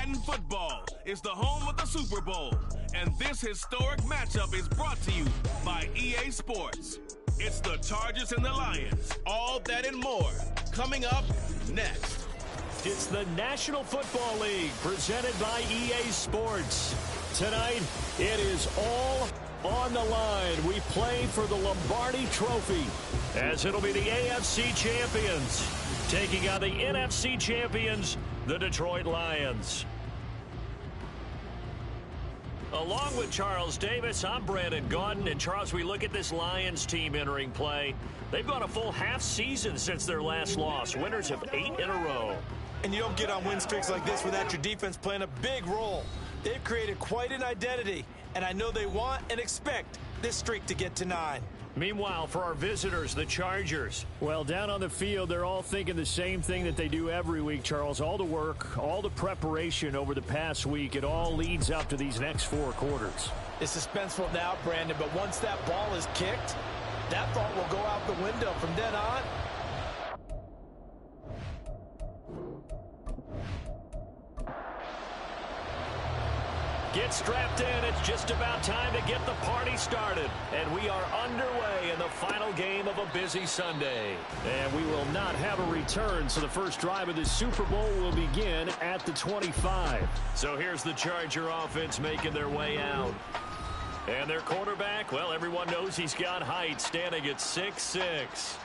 Madden football is the home of the Super Bowl, and this historic matchup is brought to you by EA Sports. It's the Chargers and the Lions, all that and more, coming up next. It's the National Football League presented by EA Sports. Tonight, it is all on the line. We play for the Lombardi Trophy, as it'll be the AFC champions taking on the NFC champions, the Detroit Lions. Along with Charles Davis, I'm Brandon Gaudin. And Charles, we look at this Lions team entering play. They've gone a full half season since their last loss. Winners of 8 in a row. And you don't get on win streaks like this without your defense playing a big role. They've created quite an identity, and I know they want and expect this streak to get to 9. Meanwhile, for our visitors, the Chargers. Well, down on the field, they're all thinking the same thing that they do every week, Charles. All the work, all the preparation over the past week, it all leads up to these next 4 quarters. It's suspenseful now, Brandon, but once that ball is kicked, that thought will go out the window from then on. Get strapped in. It's just about time to get the party started. And we are underway in the final game of a busy Sunday. And we will not have a return, so the first drive of the Super Bowl will begin at the 25. So here's the Charger offense making their way out. And their quarterback, well, everyone knows he's got height, standing at 6'6".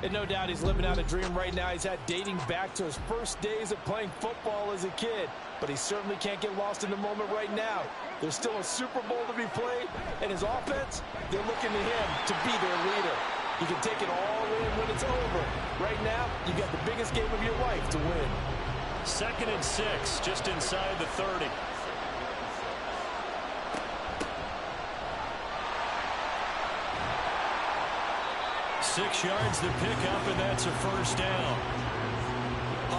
And no doubt he's living out a dream right now. He's had dating back to his first days of playing football as a kid. But he certainly can't get lost in the moment right now. There's still a Super Bowl to be played, and his offense, they're looking to him to be their leader. You can take it all in when it's over. Right now, you got the biggest game of your life to win. 2nd and 6, just inside the 30. Six yards to pick up, and that's a first down.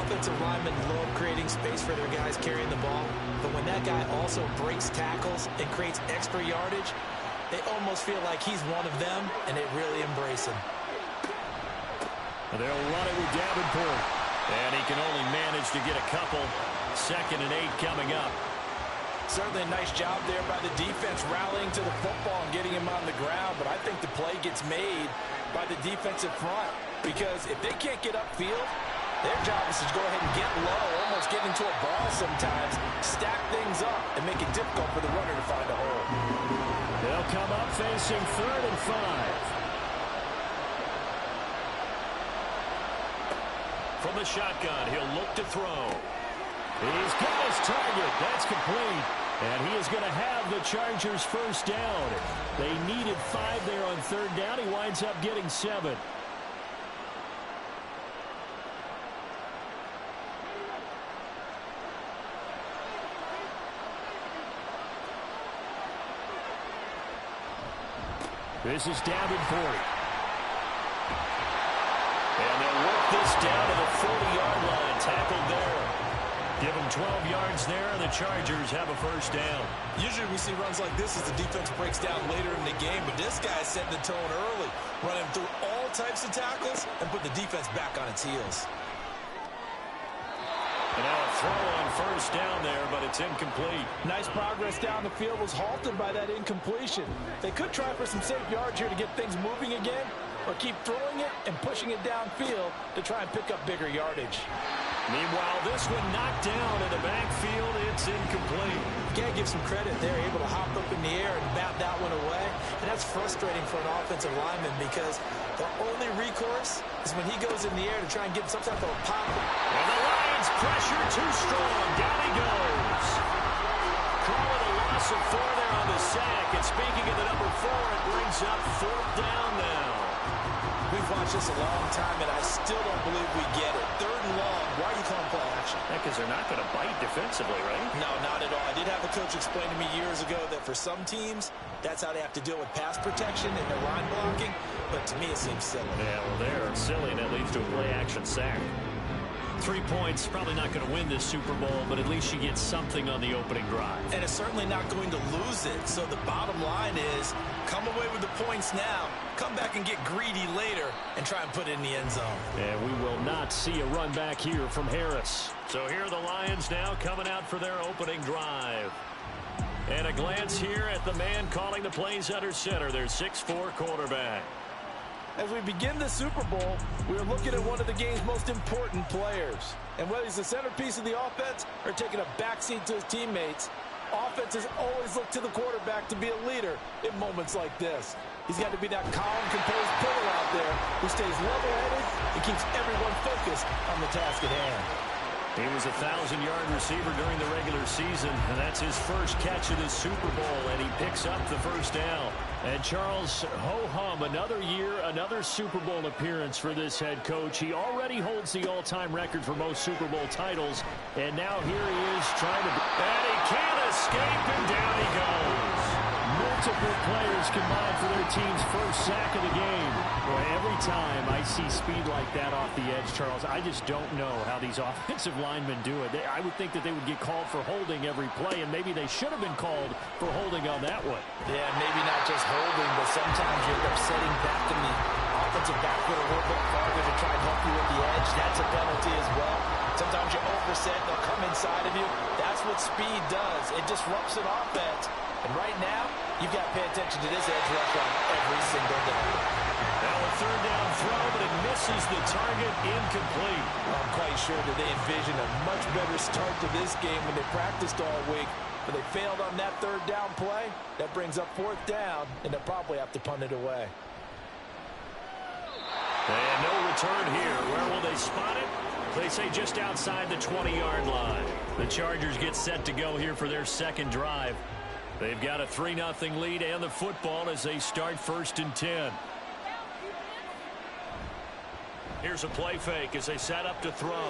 Offensive linemen love creating space for their guys carrying the ball, but when that guy also breaks tackles and creates extra yardage, they almost feel like he's one of them, and they really embrace him. They'll run it with Davenport, and he can only manage to get a couple. 2nd and 8 coming up. Certainly a nice job there by the defense rallying to the football and getting him on the ground, but I think the play gets made by the defensive front, because if they can't get upfield, their job is to go ahead and get low, almost get into a ball sometimes, stack things up, and make it difficult for the runner to find a hole. They'll come up facing 3rd and 5. From the shotgun, he'll look to throw. He's got his target. That's complete. And he is going to have the Chargers first down. They needed 5 there on 3rd down. He winds up getting 7. This is Davenport. And they'll work this down to the 40-yard line. Tackled there. Give them 12 yards there, and the Chargers have a first down. Usually we see runs like this as the defense breaks down later in the game, but this guy is setting the tone early, running through all types of tackles and put the defense back on its heels. And now a throw on first down there, but it's incomplete. Nice progress down the field, was halted by that incompletion. They could try for some safe yards here to get things moving again, or keep throwing it and pushing it downfield to try and pick up bigger yardage. Meanwhile, this one knocked down in the backfield. It's incomplete. You gotta give some credit. They're able to hop up in the air and bat that one away. And that's frustrating for an offensive lineman because the only recourse is when he goes in the air to try and get some type of a pop. And the Lions pressure too strong. Down he goes. Calling a loss of 4 there on the sack. And speaking of the number 4, it brings up 4th down now. We've watched this a long time, and I still don't believe we get it. 3rd and long. Why are you calling play action? Yeah, because they're not going to bite defensively, right? No, not at all. I did have a coach explain to me years ago that for some teams, that's how they have to deal with pass protection and their line blocking. But to me, it seems silly. Yeah, well, they're silly, and that leads to a play action sack. 3 points, probably not going to win this Super Bowl, but at least you get something on the opening drive. And it's certainly not going to lose it. So the bottom line is, come away with the points now, come back and get greedy later, and try and put it in the end zone. And we will not see a run back here from Harris. So here are the Lions now coming out for their opening drive. And a glance here at the man calling the plays under center, their 6'4" quarterback. As we begin the Super Bowl, we are looking at one of the game's most important players. And whether he's the centerpiece of the offense or taking a backseat to his teammates, offenses always look to the quarterback to be a leader in moments like this. He's got to be that calm, composed player out there who stays level-headed and keeps everyone focused on the task at hand. He was a 1,000-yard receiver during the regular season, and that's his first catch of the Super Bowl, and he picks up the first down. And Charles, ho-hum, another year, another Super Bowl appearance for this head coach. He already holds the all-time record for most Super Bowl titles, and now here he is trying to... And he can't escape, and down he goes. Multiple players combined for their team's first sack of the game. Boy, every time I see speed like that off the edge, Charles, I just don't know how these offensive linemen do it. I would think that they would get called for holding every play, and maybe they should have been called for holding on that one. Yeah, maybe not just holding, but sometimes you end up setting back in the offensive backfield a little bit farther to try and help you at the edge. That's a penalty as well. Sometimes you overset, they'll come inside of you. That's what speed does. It disrupts an offense. And right now, you've got to pay attention to this edge rush on every single day. Now a third down throw, but it misses the target, incomplete. I'm quite sure that they envisioned a much better start to this game when they practiced all week. But they failed on that third down play. That brings up fourth down, and they'll probably have to punt it away. And no return here. Where will they spot it? They say just outside the 20-yard line. The Chargers get set to go here for their second drive. They've got a 3-0 lead and the football as they start 1st and 10. Here's a play fake as they set up to throw.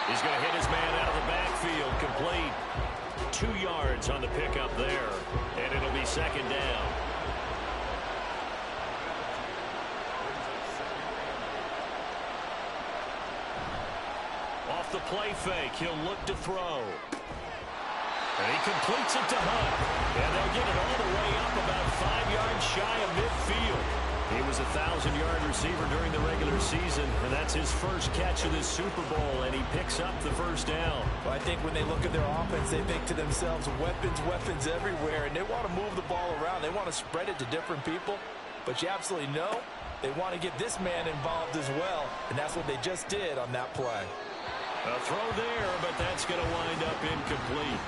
He's going to hit his man out of the backfield. Complete. 2 yards on the pickup there. And it'll be second down. Off the play fake, he'll look to throw. And he completes it to Hunt. And they'll get it all the way up about 5 yards shy of midfield. He was a 1,000-yard receiver during the regular season, and that's his first catch of this Super Bowl, and he picks up the first down. Well, I think when they look at their offense, they think to themselves, weapons, weapons everywhere, and they want to move the ball around. They want to spread it to different people, but you absolutely know they want to get this man involved as well, and that's what they just did on that play. A throw there, but that's going to wind up incomplete.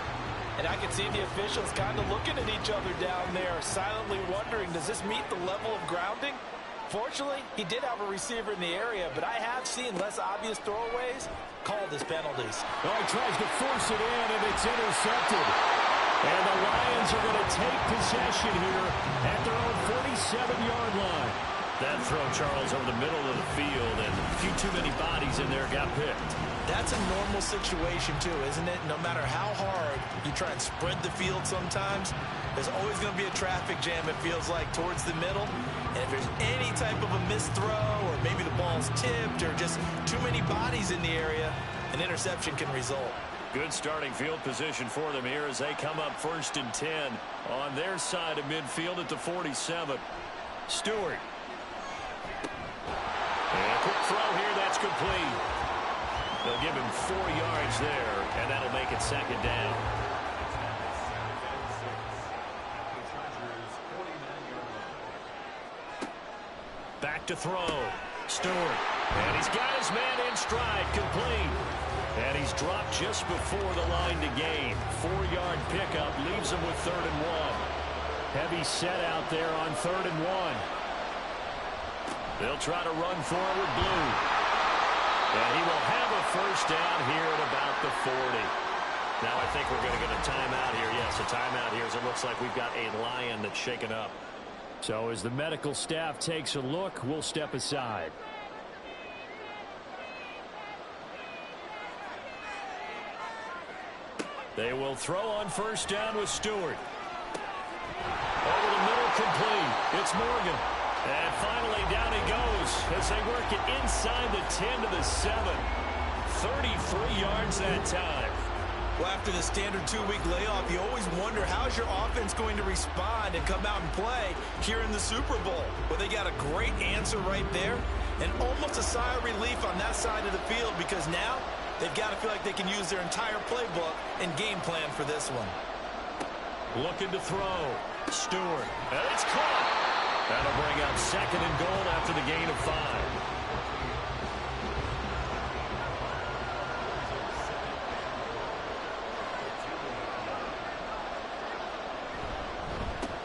And I can see the officials kind of looking at each other down there, silently wondering, does this meet the level of grounding? Fortunately, he did have a receiver in the area, but I have seen less obvious throwaways called as penalties. Oh, he tries to force it in, and it's intercepted. And the Lions are going to take possession here at their own 47-yard line. That throw, Charles, over the middle of the field, and a few too many bodies in there got picked. That's a normal situation, too, isn't it? No matter how hard you try and spread the field sometimes, there's always going to be a traffic jam, it feels like, towards the middle. And if there's any type of a missed throw, or maybe the ball's tipped, or just too many bodies in the area, an interception can result. Good starting field position for them here as they come up 1st and 10 on their side of midfield at the 47. Stewart. And a quick throw here, that's complete. They'll give him 4 yards there, and that'll make it second down. Back to throw. Stewart. And he's got his man in stride, complete. And he's dropped just before the line to gain. 4-yard pickup leaves him with 3rd and 1. Heavy set out there on 3rd and 1. They'll try to run forward blue. And he will have a first down here at about the 40. Now I think we're going to get a timeout here. Yes, a timeout here as it looks like we've got a Lion that's shaken up. So as the medical staff takes a look, we'll step aside. They will throw on 1st down with Stewart. Over the middle, complete. It's Morgan. And finally down he goes as they work it inside the 10 to the 7. 33 yards that time. Well, after the standard 2-week layoff, you always wonder how's your offense going to respond and come out and play here in the Super Bowl. Well, they got a great answer right there and almost a sigh of relief on that side of the field because now they've got to feel like they can use their entire playbook and game plan for this one. Looking to throw. Stewart. And it's caught. That'll bring up 2nd and goal after the gain of 5.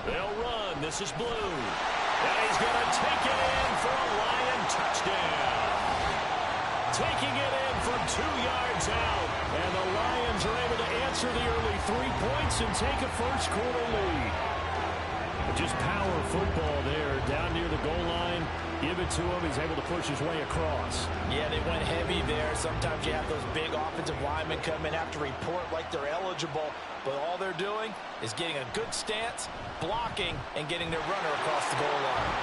They'll run. This is Blue. And he's going to take it in for a Lion touchdown. Taking it in from 2 yards out. And the Lions are able to answer the early 3 points and take a first-quarter lead. Just power football there down near the goal line. Give it to him. He's able to push his way across. Yeah, they went heavy there. Sometimes you have those big offensive linemen come in, have to report like they're eligible. But all they're doing is getting a good stance, blocking, and getting their runner across the goal line.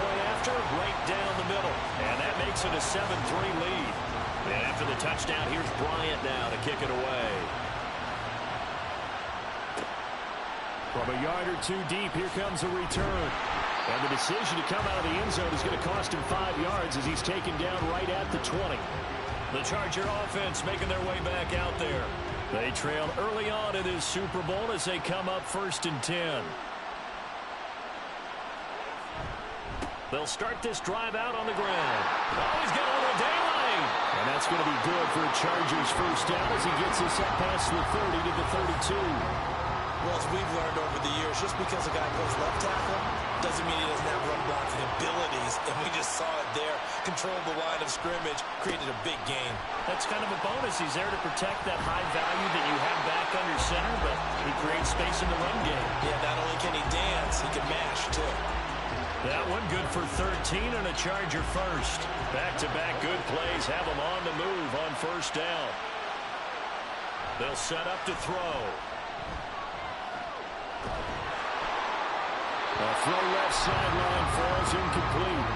Point after, right down the middle. And that makes it a 7-3 lead. And after the touchdown, here's Bryant now to kick it away. From a yard or 2 deep, here comes a return. And the decision to come out of the end zone is going to cost him 5 yards as he's taken down right at the 20. The Charger offense making their way back out there. They trailed early on in this Super Bowl as they come up 1st and 10. They'll start this drive out on the ground. Oh, he's got a little daylight. And that's going to be good for a Chargers first down as he gets this up past the 30 to the 32. Well, as we've learned over the years, just because a guy plays left tackle doesn't mean he doesn't have run blocking abilities. And we just saw it there. Controlled the line of scrimmage, created a big gain. That's kind of a bonus. He's there to protect that high value that you have back under center, but he creates space in the run game. Yeah, not only can he dance, he can mash, too. That one good for 13 and a Charger first. Back-to-back good plays have him on the move on first down. They'll set up to throw. A throw left sideline falls incomplete.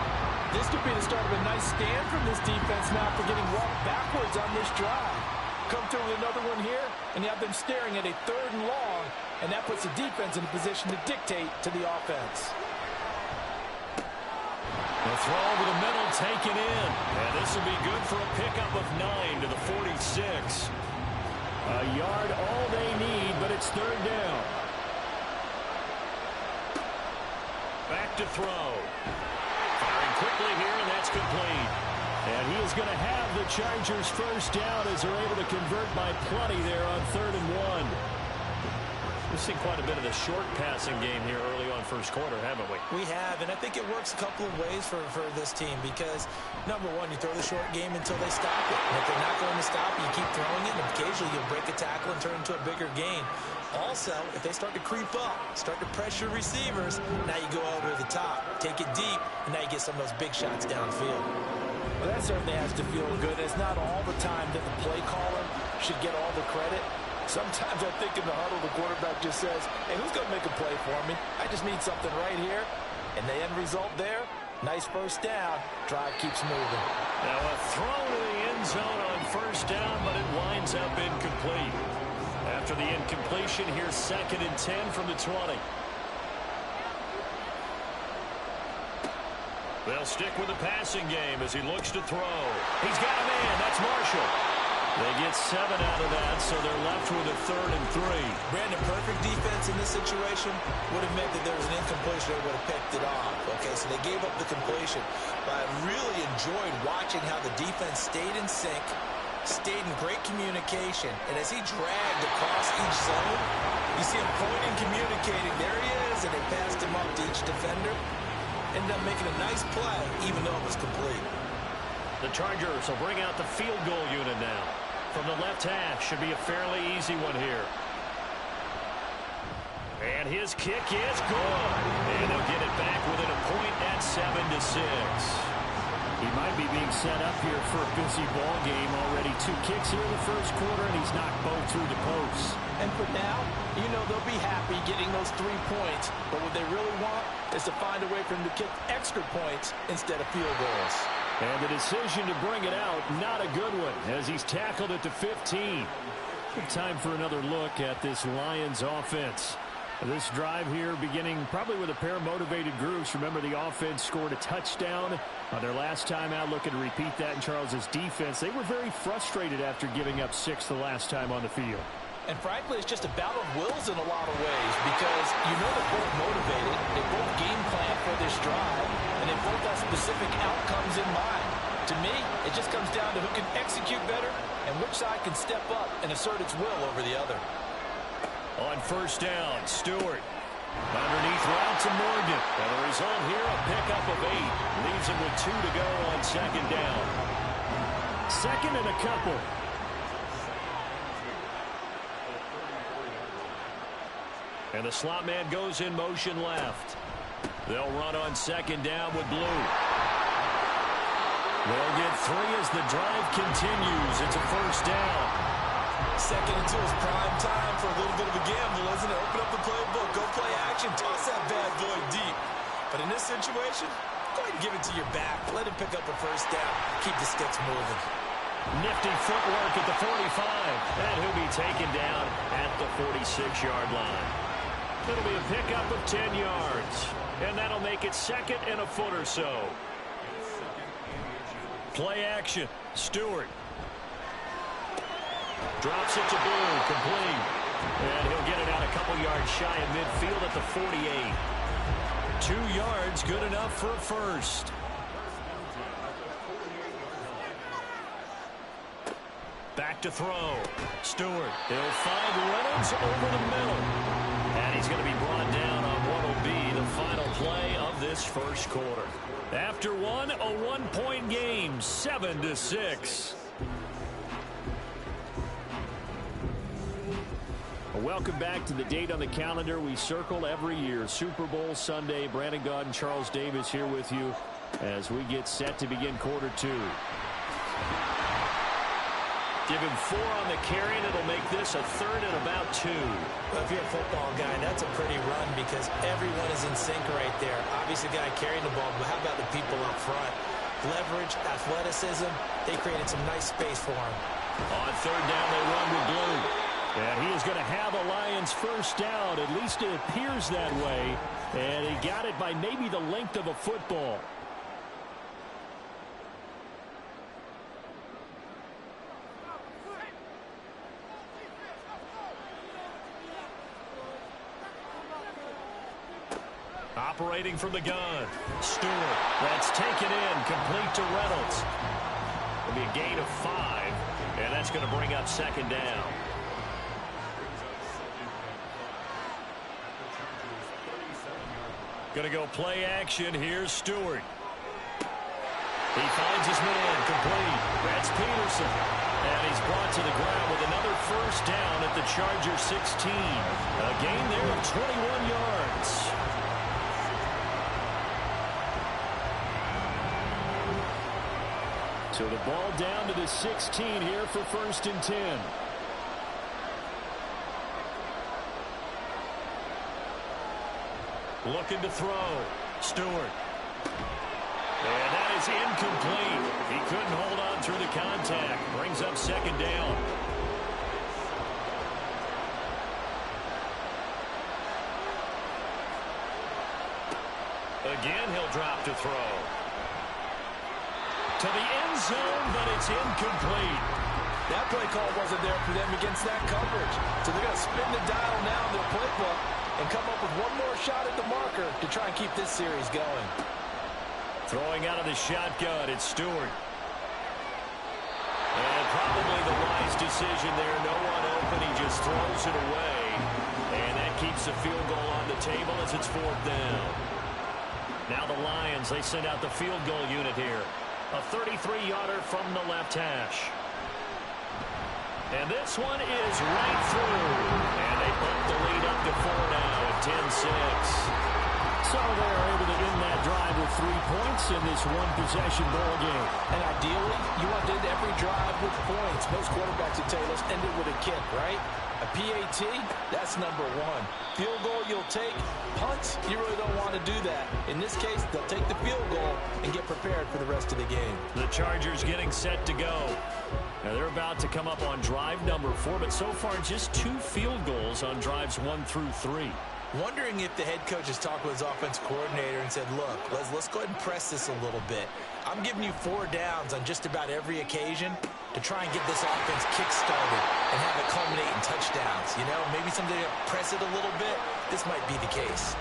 This could be the start of a nice stand from this defense now for getting walked backwards on this drive. Come through with another one here, and you have them staring at a 3rd and long, and that puts the defense in a position to dictate to the offense. The throw over the middle taken in, and this will be good for a pickup of 9 to the 46. A yard all they need, but it's 3rd down. Back to throw. Firing quickly here, and that's complete. And he is going to have the Chargers first down as they're able to convert by plenty there on 3rd and 1. We've seen quite a bit of the short passing game here early on first quarter, haven't we? We have, and I think it works a couple of ways for this team because, number one, you throw the short game until they stop it. And if they're not going to stop it, you keep throwing it, and occasionally you'll break a tackle and turn it into a bigger gain. Also, if they start to creep up, start to pressure receivers, now you go over the top, take it deep, and now you get some of those big shots downfield. Well, that certainly has to feel good. It's not all the time that the play caller should get all the credit. Sometimes I think in the huddle, the quarterback just says, hey, who's going to make a play for me? I just need something right here. And the end result there, nice first down. Drive keeps moving. Now a throw to the end zone on first down, but it winds up incomplete. After the incompletion, here's 2nd and 10 from the 20. They'll stick with the passing game as he looks to throw. He's got a man. That's Marshall. They get 7 out of that, so they're left with a 3rd and 3. Brandon, perfect defense in this situation would have meant that there was an incompletion. They would have picked it off. Okay, so they gave up the completion. But I really enjoyed watching how the defense stayed in sync, stayed in great communication. And as he dragged across each zone, you see him pointing, communicating. There he is, and they passed him up to each defender. Ended up making a nice play, even though it was complete. The Chargers will bring out the field goal unit now. From the left half, should be a fairly easy one here. And his kick is good. And they'll get it back within a point at 7-6. He might be being set up here for a busy ball game already. 2 kicks here in the first quarter, and he's knocked both through the posts. And for now, you know they'll be happy getting those 3 points. But what they really want is to find a way for him to kick extra points instead of field goals. And the decision to bring it out, not a good one, as he's tackled it to 15. Good time for another look at this Lions offense. This drive here beginning probably with a pair of motivated groups. Remember, the offense scored a touchdown on their last time out, looking to repeat that in Charles's defense. They were very frustrated after giving up 6 the last time on the field. And frankly, it's just a battle of wills in a lot of ways because you know they're both motivated, they both game plan for this drive, and they both have specific outcomes in mind. To me, it just comes down to who can execute better and which side can step up and assert its will over the other. On first down, Stewart. Underneath route to Morgan. And the result here, a pickup of 8. Leaves him with 2 to go on second down. Second and a couple. And the slot man goes in motion left. They'll run on second down with Blue. They'll get 3 as the drive continues. It's a first down. Second and 2 is prime time for a little bit of a gamble, isn't it? Open up the playbook, go play action, toss that bad boy deep. But in this situation, go ahead and give it to your back. Let him pick up a first down. Keep the sticks moving. Nifty footwork at the 45. And he'll be taken down at the 46-yard line. It'll be a pickup of 10 yards. And that'll make it second and a foot or so. Play action. Stewart. Drops it to Blue. Complete. And he'll get it out a couple yards shy of midfield at the 48. 2 yards, good enough for a first. Back to throw. Stewart. He'll find Reynolds over the middle. And he's going to be brought down on what will be the final play of this first quarter. After one, a 1-point game, 7-6. Welcome back to the date on the calendar we circle every year. Super Bowl Sunday. Brandon Gaudin and Charles Davis here with you as we get set to begin quarter 2. Give him 4 on the carry, and it'll make this a third and about 2. Well, if you're a football guy, that's a pretty run because everyone is in sync right there. Obviously, the guy carrying the ball, but how about the people up front? Leverage, athleticism, they created some nice space for him. On third down, they run with Blue. And he is going to have a Lions first down. At least it appears that way. And he got it by maybe the length of a football. Operating from the gun. Stewart. That's taken in. Complete to Reynolds. It'll be a gain of 5. And that's going to bring up second down. Going to go play action. Here's Stewart. He finds his man. Complete. That's Peterson. And he's brought to the ground with another first down at the Charger 16. A gain there of 21 yards. So the ball down to the 16 here for first and 10. Looking to throw. Stewart. And that is incomplete. He couldn't hold on through the contact. Brings up second down. Again, he'll drop to throw. To the end zone, but it's incomplete. That play call wasn't there for them against that coverage. So they're going to spin the dial now in their playbook and come up with one more shot at the marker to try and keep this series going. Throwing out of the shotgun, it's Stewart. And probably the wise decision there. No one open, he just throws it away. And that keeps the field goal on the table as it's fourth down. Now the Lions, they send out the field goal unit here. A 33-yarder from the left hash. And this one is right through. And they bump the lead up to 4 now at 10-6. So they're able to end that drive with 3 points in this one-possession ball game. And ideally, you want to end every drive with points. Most quarterbacks at Taylor's ended with a kick, right? A PAT, that's number one. Field goal you'll take. Punts, you really don't want to do that. In this case, they'll take the field goal and get prepared for the rest of the game. The Chargers getting set to go. Now they're about to come up on drive number 4, but so far just 2 field goals on drives 1 through 3. Wondering if the head coach has talked with his offense coordinator and said, look, let's go ahead and press this a little bit. I'm giving you 4 downs on just about every occasion to try and get this offense kick-started and have it culminate in touchdowns. You know, maybe someday press it a little bit. This might be the case.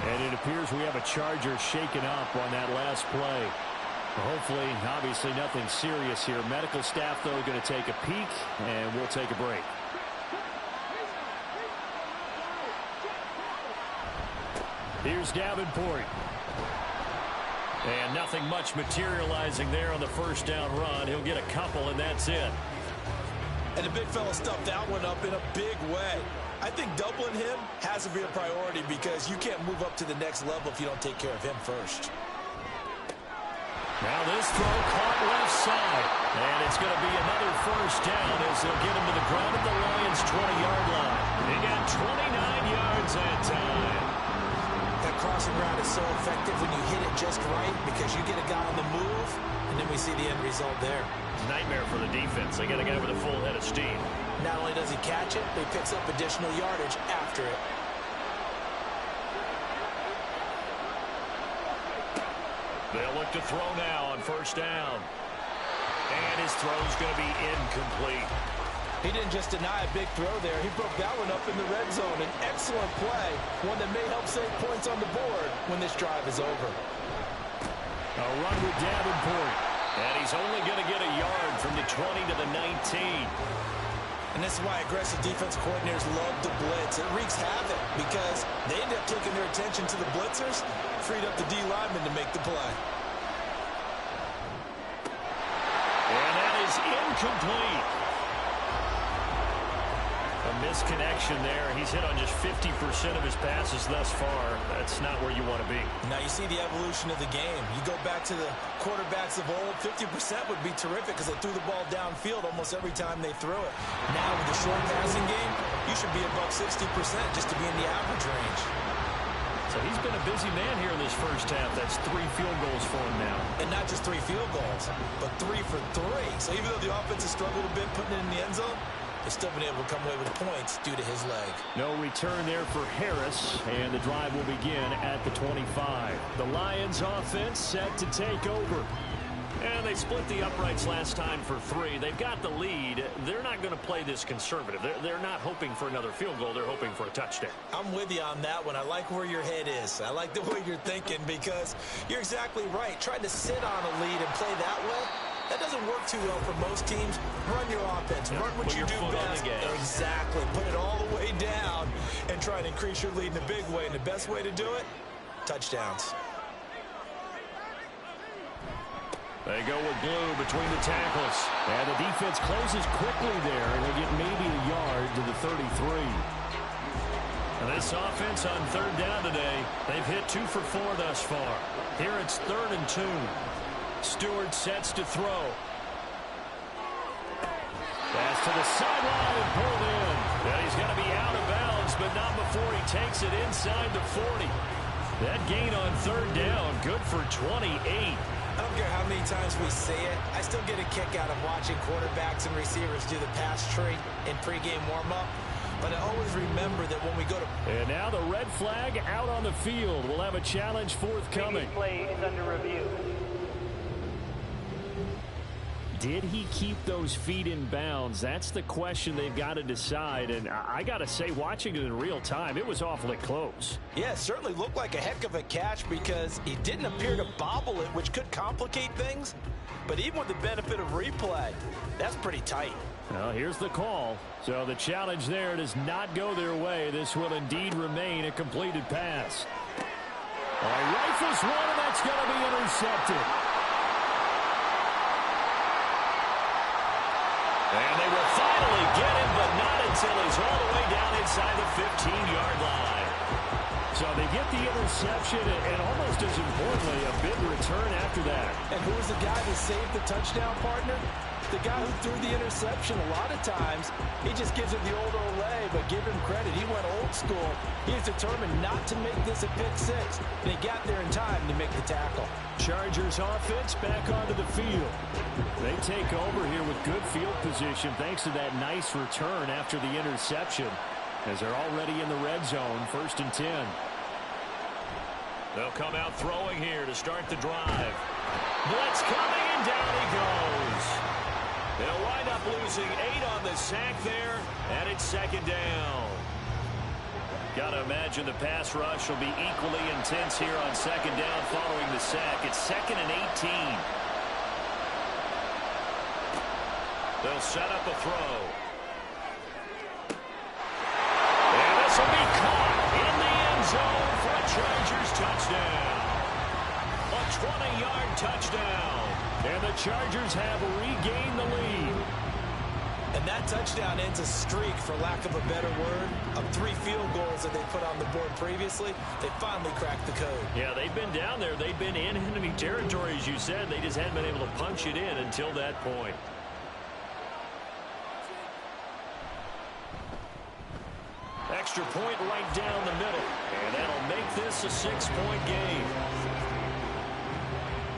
And it appears we have a Charger shaken up on that last play. Hopefully, obviously nothing serious here. Medical staff, though, going to take a peek, and we'll take a break. Here's Davenport. And nothing much materializing there on the first down run. He'll get a couple, and that's it. And the big fella stuffed that one up in a big way. I think doubling him has to be a priority because you can't move up to the next level if you don't take care of him first. Now this throw caught left side. And it's going to be another first down as they'll get him to the ground at the Lions' 20-yard line. They got 29 yards that time. That crossing route is so effective when you hit it just right because you get a guy on the move, and then we see the end result there. Nightmare for the defense. They got a guy with a full head of steam. Not only does he catch it, but he picks up additional yardage after it. They'll look to throw now on first down. And his throw's going to be incomplete. He didn't just deny a big throw there. He broke that one up in the red zone. An excellent play, one that may help save points on the board when this drive is over. A run with Davenport. And he's only going to get a yard from the 20 to the 19. And this is why aggressive defense coordinators love to blitz. It wreaks havoc because they end up taking their attention to the blitzers, freed up the D lineman to make the play. And that is incomplete. A misconnection there. He's hit on just 50% of his passes thus far. That's not where you want to be. Now you see the evolution of the game. You go back to the quarterbacks of old, 50% would be terrific because they threw the ball downfield almost every time they threw it. Now with the short passing game, you should be above 60% just to be in the average range. So he's been a busy man here in this first half. That's 3 field goals for him now. And not just 3 field goals, but 3 for 3. So even though the offense has struggled a bit putting it in the end zone, they've still been able to come away with points due to his leg. No return there for Harris, and the drive will begin at the 25. The Lions offense set to take over. And they split the uprights last time for 3. They've got the lead. They're not going to play this conservative. They're not hoping for another field goal. They're hoping for a touchdown. I'm with you on that one. I like where your head is. I like the way you're thinking because you're exactly right. Trying to sit on a lead and play that way, that doesn't work too well for most teams. Run your offense. Run what you do best. Exactly. Put it all the way down and try and increase your lead in a big way. And the best way to do it, touchdowns. They go with glue between the tackles. And the defense closes quickly there, and they get maybe a yard to the 33. And this offense on third down today, they've hit 2 for 4 thus far. Here it's 3rd and 2. Stewart sets to throw. Pass to the sideline and pulled in. And he's going to be out of bounds, but not before he takes it inside the 40. That gain on third down, good for 28. I don't care how many times we say it. I still get a kick out of watching quarterbacks and receivers do the pass tree in pregame warm-up. But I always remember that when we go to... And now the red flag out on the field. We'll have a challenge forthcoming. Play is under review. Did he keep those feet in bounds? That's the question they've got to decide. And I got to say, watching it in real time, it was awfully close. Yeah, it certainly looked like a heck of a catch because he didn't appear to bobble it, which could complicate things. But even with the benefit of replay, that's pretty tight. Well, here's the call. So the challenge there does not go their way. This will indeed remain a completed pass. Rifles one, and that's going to be intercepted. And they will finally get him, but not until he's all the way down inside the 15-yard line. So they get the interception, and almost as importantly, a big return after that. And who was the guy that saved the touchdown, partner? the guy who threw the interception. A lot of times, he just gives it the old Olay, but give him credit. He went old school. He was determined not to make this a pick six, and he got there in time to make the tackle. Chargers offense back onto the field. They take over here with good field position thanks to that nice return after the interception, as they're already in the red zone, 1st and 10. They'll come out throwing here to start the drive. Blitz coming, and down he goes. They'll wind up losing 8 on the sack there, and it's 2nd down. Got to imagine the pass rush will be equally intense here on 2nd down following the sack. It's 2nd and 18. They'll set up a throw. And this will be caught in the end zone for a Chargers touchdown. A 20-yard touchdown. And the Chargers have regained the lead. And that touchdown ends a streak, for lack of a better word, of 3 field goals that they put on the board previously. They finally cracked the code. Yeah, they've been down there. They've been in enemy territory, as you said. They just hadn't been able to punch it in until that point. Extra point right down the middle. And that'll make this a 6-point game.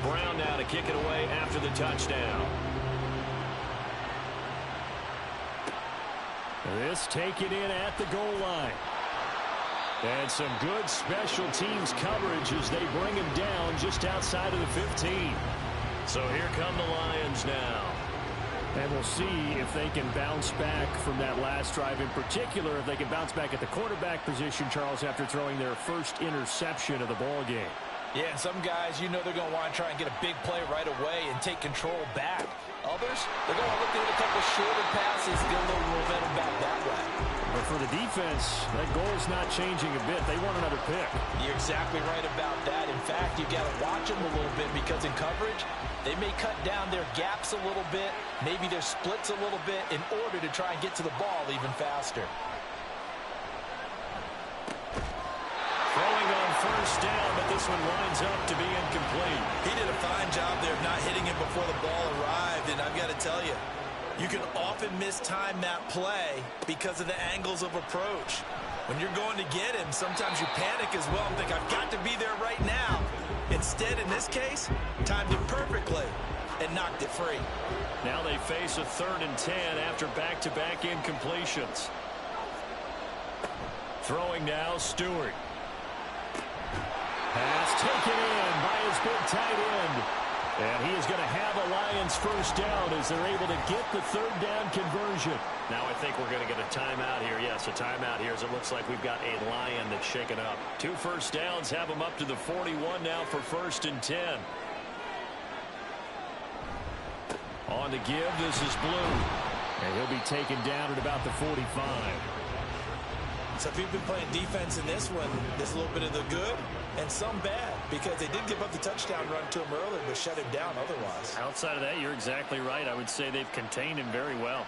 Brown now to kick it away after the touchdown. This taken in at the goal line. And some good special teams coverage as they bring him down just outside of the 15. So here come the Lions now. And we'll see if they can bounce back from that last drive. In particular, if they can bounce back at the quarterback position, Charles, after throwing their first interception of the ball game. Yeah, and some guys, you know they're going to want to try and get a big play right away and take control back. Others, they're going to look to hit a couple shorter passes, get a little momentum back that way. But for the defense, that goal's not changing a bit. They want another pick. You're exactly right about that. In fact, you got to watch them a little bit, because in coverage, they may cut down their gaps a little bit, maybe their splits a little bit, in order to try and get to the ball even faster. Throwing on first down, but this one winds up to be incomplete. He did a fine job there of not hitting him before the ball arrived, and I've got to tell you, you can often mistime that play because of the angles of approach. When you're going to get him, sometimes you panic as well and think, I've got to be there right now. Instead, in this case, timed it perfectly and knocked it free. Now they face a 3rd and 10 after back-to-back incompletions. Throwing now, Stewart. Pass taken in by his big tight end. And he is going to have a Lions first down as they're able to get the 3rd down conversion. Now I think we're going to get a timeout here. Yes, a timeout here, as it looks like we've got a Lion that's shaken up. 2 first downs have him up to the 41 now for 1st and 10. On to give, this is Blue. And he'll be taken down at about the 45. So if you've been playing defense in this one, there's a little bit of the good and some bad, because they did give up the touchdown run to him earlier, but shut him down otherwise. Outside of that, you're exactly right. I would say they've contained him very well.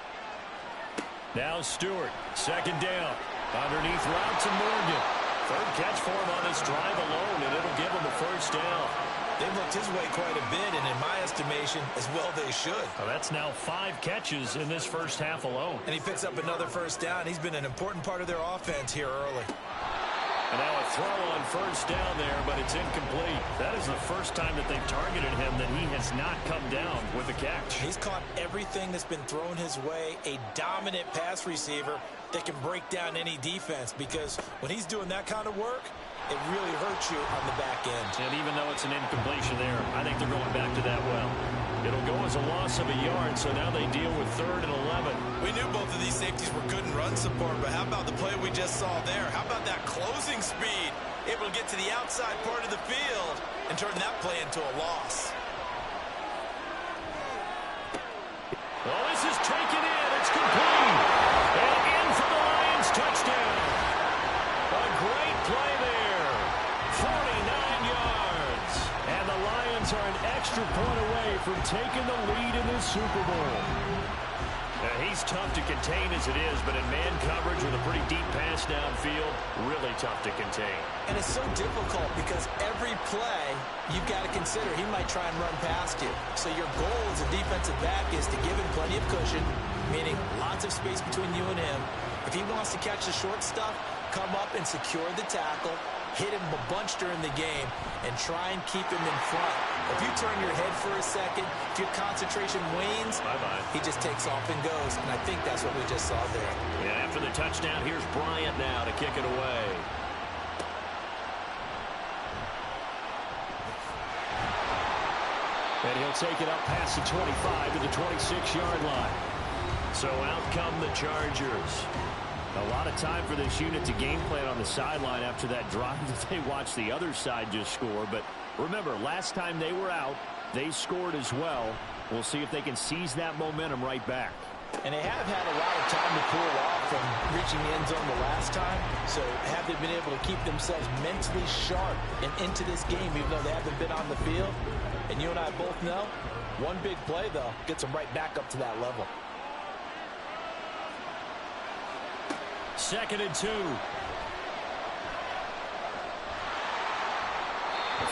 Now Stewart, 2nd down. Underneath route to Morgan. 3rd catch for him on this drive alone, and it'll give him a first down. They've looked his way quite a bit, and in my estimation, as well they should. Well, that's now 5 catches in this first half alone. And he picks up another first down. He's been an important part of their offense here early. And now a throw on first down there, but it's incomplete. That is the first time that they've targeted him that he has not come down with a catch. He's caught everything that's been thrown his way. A dominant pass receiver that can break down any defense, because when he's doing that kind of work, it really hurts you on the back end. And even though it's an incompletion there, I think they're going back to that well. It'll go as a loss of a yard, so now they deal with 3rd and 11. We knew both of these safeties were good in run support, but how about the play we just saw there? How about that closing speed? Able to get to the outside part of the field and turn that play into a loss. Well, this is taken in. It's complete. And in for the Lions touchdown. A great play there. 49 yards. And the Lions are an extra point away from taking the lead in this Super Bowl. Now, he's tough to contain as it is, but in man coverage with a pretty deep pass downfield, really tough to contain. And it's so difficult because every play you've got to consider he might try and run past you. So your goal as a defensive back is to give him plenty of cushion, meaning lots of space between you and him. If he wants to catch the short stuff, come up and secure the tackle, hit him a bunch during the game, and try and keep him in front. If you turn your head for a second, if your concentration wanes, he just takes off and goes, and I think that's what we just saw there. And after the touchdown, here's Bryant now to kick it away. And he'll take it up past the 25 to the 26-yard line. So out come the Chargers. A lot of time for this unit to game plan on the sideline after that drive that they watched the other side just score. But remember, last time they were out, they scored as well. We'll see if they can seize that momentum right back. And they have had a lot of time to cool off from reaching the end zone the last time. So have they been able to keep themselves mentally sharp and into this game, even though they haven't been on the field? And you and I both know, one big play, though, gets them right back up to that level. 2nd and 2.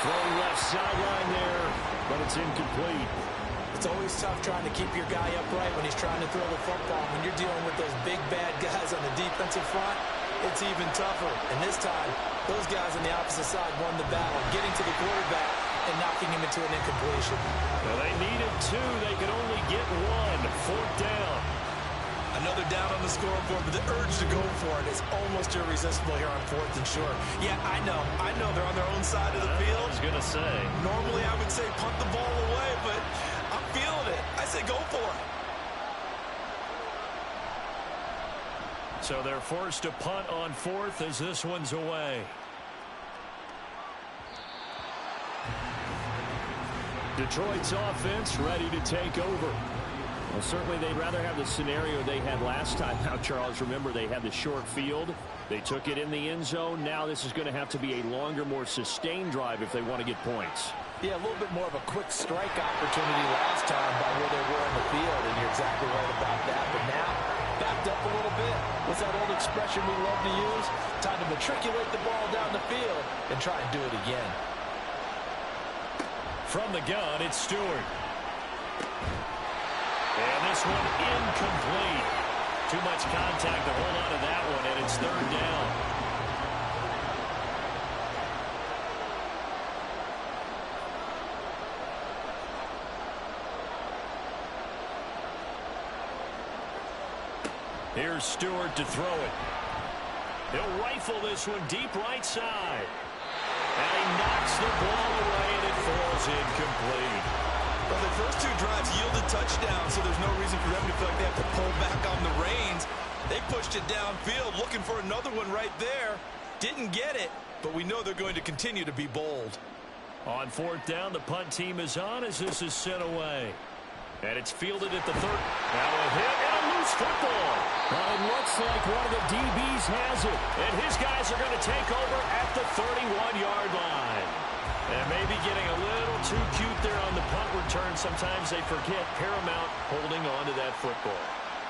Throwing left sideline there, but it's incomplete. It's always tough trying to keep your guy upright when he's trying to throw the football. When you're dealing with those big, bad guys on the defensive front, it's even tougher. And this time, those guys on the opposite side won the battle, getting to the quarterback and knocking him into an incompletion. Well, they needed 2. They could only get 1. 4th down. Another down on the scoreboard, but the urge to go for it is almost irresistible here on 4th and short. Yeah, I know they're on their own side of the field. I was going to say. Normally I would say punt the ball away, but I'm feeling it. I say go for it. So they're forced to punt on 4th as this one's away. Detroit's offense ready to take over. Well, certainly they'd rather have the scenario they had last time. Now, Charles, remember, they had the short field. They took it in the end zone. Now this is going to have to be a longer, more sustained drive if they want to get points. Yeah, a little bit more of a quick strike opportunity last time by where they were on the field, and you're exactly right about that. But now, backed up a little bit. What's that old expression we love to use? Time to matriculate the ball down the field and try and do it again. From the gun, it's Stewart. And this one incomplete. Too much contact to hold on to that one, and it's 3rd down. Here's Stewart to throw it. He'll rifle this one deep right side. And he knocks the ball away, and it falls incomplete. Well, the first 2 drives yielded touchdowns, so there's no reason for them to feel like they have to pull back on the reins. They pushed it downfield, looking for another one right there. Didn't get it, but we know they're going to continue to be bold. On 4th down, the punt team is on as this is sent away. And it's fielded at the 3rd. Now a hit and a loose football. Well, it looks like one of the DBs has it. And his guys are going to take over at the 31-yard line. And maybe getting a little too cute there on the punt return. Sometimes they forget paramount holding on to that football.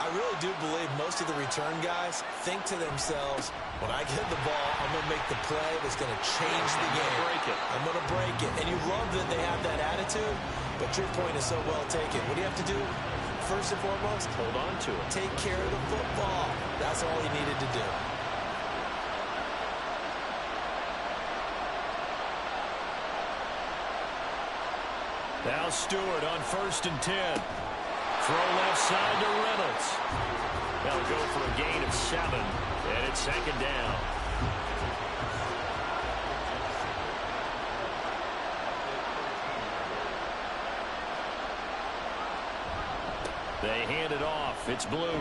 I really do believe most of the return guys think to themselves, when I get the ball, I'm going to make the play that's going to change the game. I'm going to break it. And you love that they have that attitude, but your point is so well taken. What do you have to do? First and foremost, hold on to it. Take care of the football. That's all he needed to do. Now Stewart on 1st and 10. Throw left side to Reynolds. They'll go for a gain of 7, and it's 2nd down. They hand it off. It's Blue.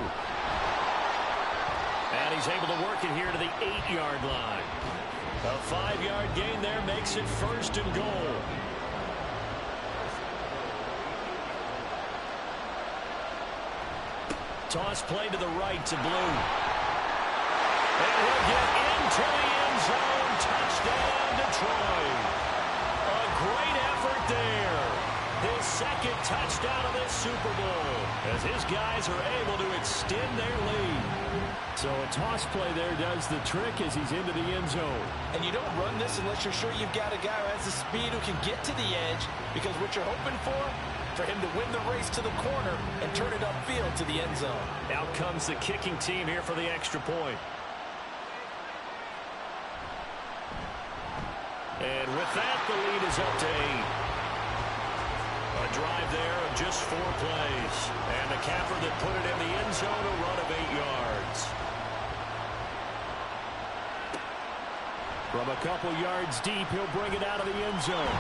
And he's able to work it here to the 8-yard line. A 5-yard gain there makes it 1st and goal. Toss play to the right to Blue. And he'll get into the end zone. Touchdown, Detroit. A great effort there. His 2nd touchdown of this Super Bowl as his guys are able to extend their lead. So a toss play there does the trick as he's into the end zone. And you don't run this unless you're sure you've got a guy who has the speed who can get to the edge, because what you're hoping for him to win the race to the corner and turn it upfield to the end zone. Out comes the kicking team here for the extra point. And with that, the lead is up to 8. A drive there of just 4 plays. And the capper that put it in the end zone, a run of 8 yards. From a couple yards deep, he'll bring it out of the end zone.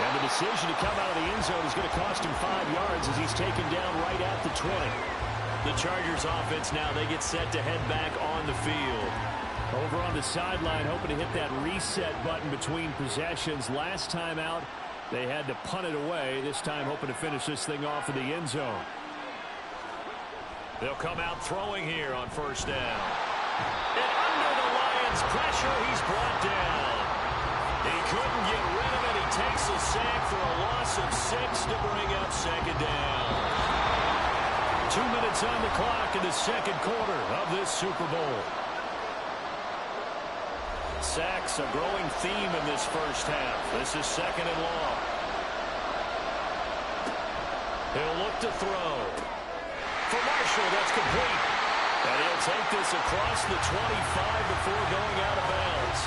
And the decision to come out of the end zone is going to cost him 5 yards as he's taken down right at the 20. The Chargers offense now, they get set to head back on the field. Over on the sideline, hoping to hit that reset button between possessions. Last time out, they had to punt it away. This time, hoping to finish this thing off in the end zone. They'll come out throwing here on first down. And under the Lions' pressure, he's brought down. He couldn't get rid of it. He takes a sack for a loss of 6 to bring up second down. 2 minutes on the clock in the second quarter of this Super Bowl. Sacks, a growing theme in this first half. This is second and long. He'll look to throw. For Marshall, that's complete. And he'll take this across the 25 before going out of bounds.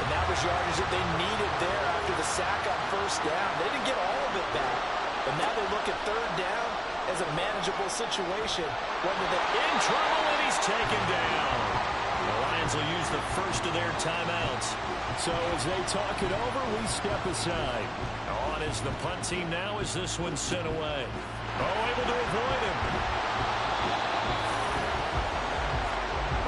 And that was yardage that they needed there after the sack on first down. They didn't get all of it back. But now they look at third down as a manageable situation. Whether they're in trouble, and he's taken down. The Lions will use the first of their timeouts. So as they talk it over, we step aside. On is the punt team now as this one's sent away. Oh, able to avoid him.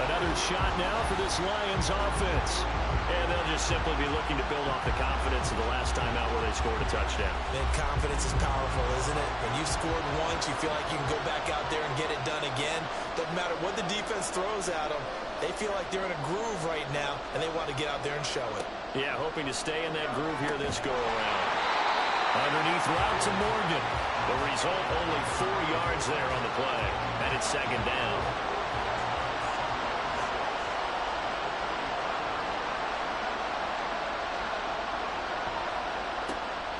Another shot now for this Lions offense. And they'll just simply be looking to build off the confidence of the last time out where they scored a touchdown. Man, confidence is powerful, isn't it? When you've scored once, you feel like you can go back out there and get it done again. Doesn't matter what the defense throws at them. They feel like they're in a groove right now, and they want to get out there and show it. Yeah, hoping to stay in that groove here this go-around. Underneath route to Morgan. The result, only 4 yards there on the play. And it's second down.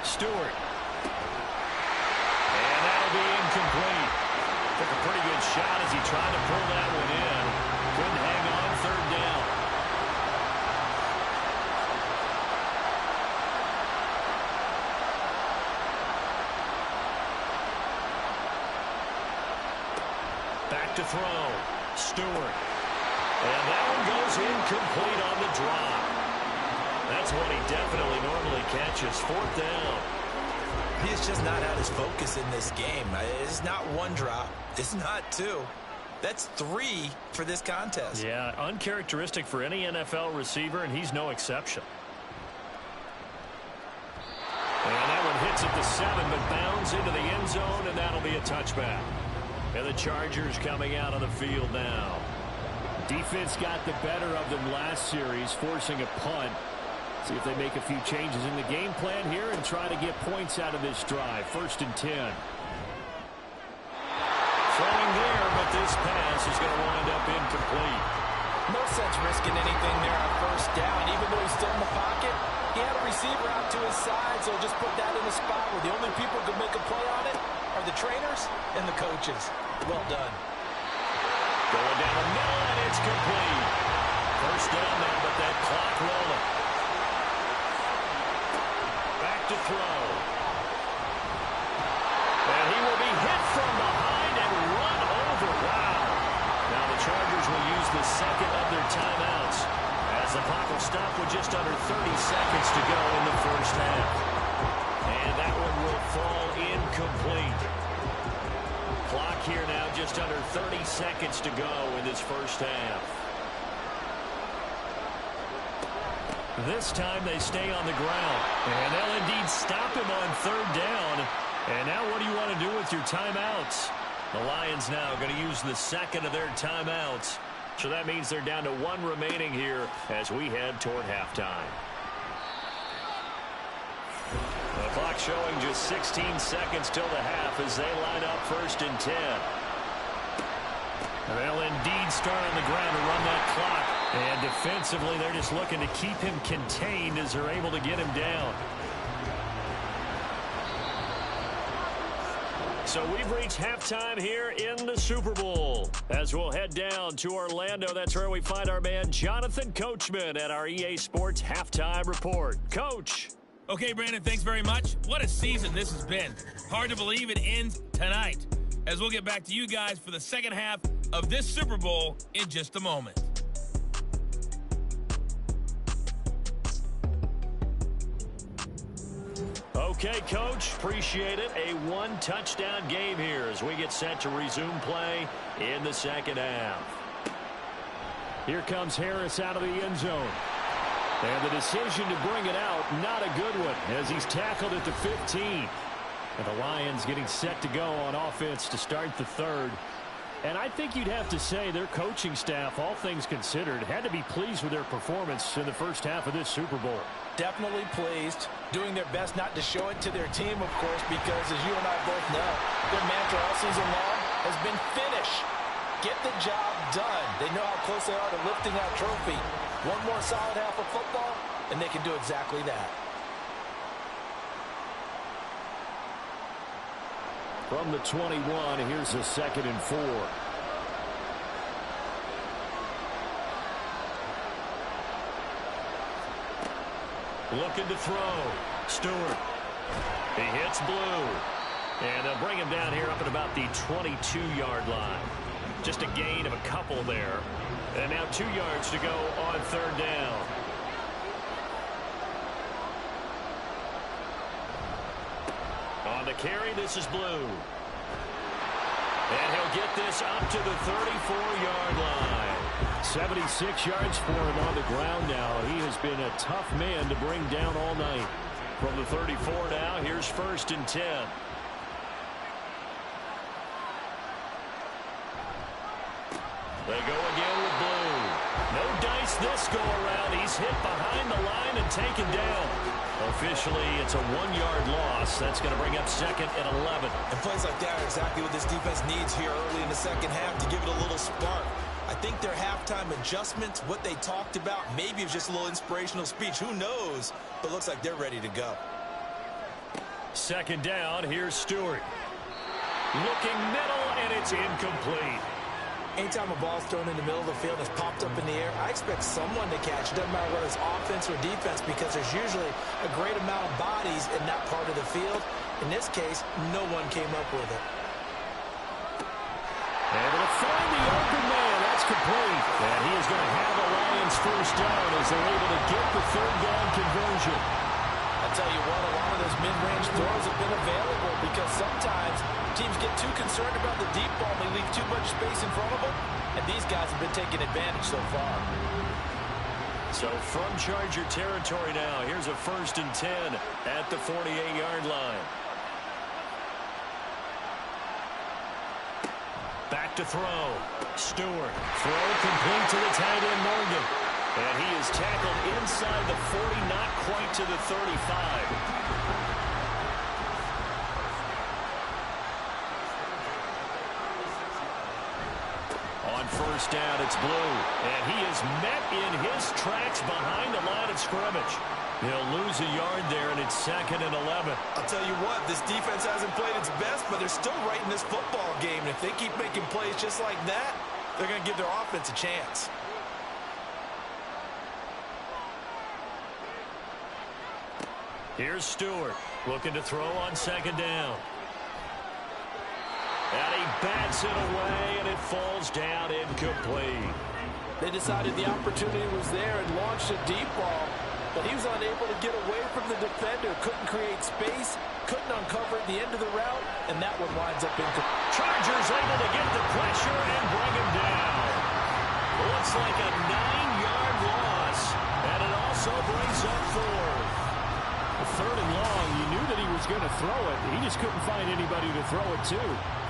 Stewart. And that'll be incomplete. Took a pretty good shot as he tried to pull that one in. Couldn't hang on third down. Back to throw. Stewart. And that one goes incomplete on the drop. That's one he definitely normally catches. Fourth down. He's just not had his focus in this game. It's not one drop. It's not 2. That's 3 for this contest. Yeah, uncharacteristic for any NFL receiver, and he's no exception. And that one hits at the 7, but bounds into the end zone, and that'll be a touchback. And the Chargers coming out on the field now. Defense got the better of them last series, forcing a punt. See if they make a few changes in the game plan here and try to get points out of this drive. First and 10. Throwing there, but this pass is going to wind up incomplete. No sense risking anything there on first down. Even though he's still in the pocket, he had a receiver out to his side, so just put that in a spot where the only people who can make a play on it are the trainers and the coaches. Well done. Going down the middle, and it's complete. First down now, but that clock rolling. Back to throw. And he will be hit from behind and run over. Wow. Now the Chargers will use the second of their timeouts as the clock will stop with just under 30 seconds to go in the first half. And that one will fall incomplete. Clock here now, just under 30 seconds to go in this first half. This time they stay on the ground. And they'll indeed stop him on third down. And now what do you want to do with your timeouts? The Lions now going to use the second of their timeouts. So that means they're down to 1 remaining here as we head toward halftime. A Clock showing just 16 seconds till the half as they line up 1st and 10. They'll indeed start on the ground to run that clock. And defensively, they're just looking to keep him contained as they're able to get him down. So we've reached halftime here in the Super Bowl. As we'll head down to Orlando, that's where we find our man Jonathan Coachman at our EA Sports Halftime Report. Coach. Okay, Brandon, thanks very much. What a season this has been. Hard to believe it ends tonight. As we'll get back to you guys for the second half of this Super Bowl in just a moment. Okay, Coach, appreciate it. A one-touchdown game here as we get set to resume play in the second half. Here comes Harris out of the end zone. And the decision to bring it out, not a good one, as he's tackled at the 15. And the Lions getting set to go on offense to start the third. And I think you'd have to say their coaching staff, all things considered, had to be pleased with their performance in the first half of this Super Bowl. Definitely pleased, doing their best not to show it to their team, of course, because as you and I both know, their mantra all season long has been finish. Get the job done. They know how close they are to lifting that trophy. One more solid half of football, and they can do exactly that. From the 21, here's a 2nd and 4. Looking to throw. Stewart. He hits blue. And they'll bring him down here up at about the 22-yard line. Just a gain of a couple there. And now 2 yards to go on 3rd down. On the carry, this is Blue. And he'll get this up to the 34-yard line. 76 yards for him on the ground now. He has been a tough man to bring down all night. From the 34 now, here's 1st and 10. They go again with Blue. No dice this go around. He's hit behind the line and taken down. Officially, it's a 1-yard loss. That's going to bring up 2nd and 11. And plays like that are exactly what this defense needs here early in the second half to give it a little spark. I think their halftime adjustments, what they talked about, maybe it was just a little inspirational speech. Who knows? But looks like they're ready to go. 2nd down. Here's Stewart. Looking middle, and it's incomplete. Anytime a ball's thrown in the middle of the field and it's popped up in the air, I expect someone to catch. It doesn't matter whether it's offense or defense because there's usually a great amount of bodies in that part of the field. In this case, no one came up with it. Able to find the open man. That's complete. And he is going to have the Lions 1st down as they're able to get the 3rd down conversion. I'll tell you what, a lot of those mid-range throws have been available because sometimes teams get too concerned about the deep ball and they leave too much space in front of them, and these guys have been taking advantage so far. So from Charger territory now, here's a 1st and 10 at the 48-yard line. Back to throw. Stewart. Throw complete to the tight end, Morgan. And he is tackled inside the 40, not quite to the 35. On 1st down, it's Blue. And he is met in his tracks behind the line of scrimmage. He'll lose a yard there, and it's 2nd and 11. I'll tell you what, this defense hasn't played its best, but they're still right in this football game. And if they keep making plays just like that, they're going to give their offense a chance. Here's Stewart looking to throw on 2nd down. And he bats it away, and it falls down incomplete. They decided the opportunity was there and launched a deep ball, but he was unable to get away from the defender, couldn't create space, couldn't uncover at the end of the route, and that one winds up incomplete. Chargers able to get the pressure and bring him down. Looks like a 9-yard loss, and it also brings up 4th. 3rd and long, you knew that he was going to throw it. He just couldn't find anybody to throw it to.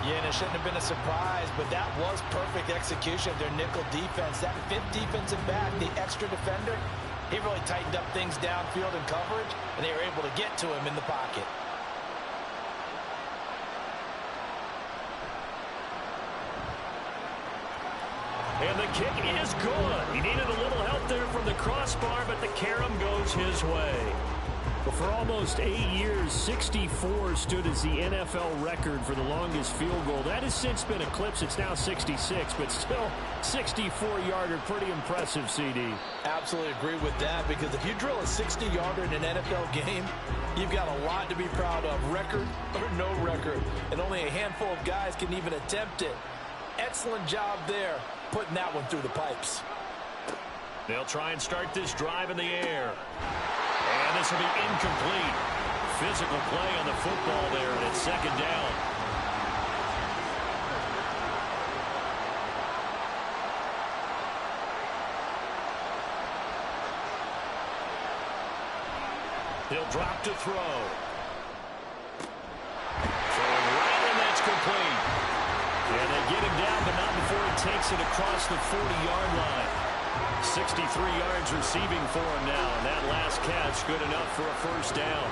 Yeah, and it shouldn't have been a surprise, but that was perfect execution of their nickel defense. That 5th defensive back, the extra defender, He really tightened up things downfield in coverage, and they were able to get to him in the pocket. And the kick is good. He needed a little help there from the crossbar, but the carom goes his way. But for almost 8 years, 64 stood as the NFL record for the longest field goal. That has since been eclipsed. It's now 66, but still 64-yarder. Pretty impressive, CD. Absolutely agree with that, because if you drill a 60-yarder in an NFL game, you've got a lot to be proud of, record or no record. And only a handful of guys can even attempt it. Excellent job there, putting that one through the pipes. They'll try and start this drive in the air. And this will be incomplete. Physical play on the football there, and it's second down. He'll drop to throw. Throwing right, and that's complete. And they get him down, but not before he takes it across the 40-yard line. 63 yards receiving for him now, and that last catch good enough for a first down.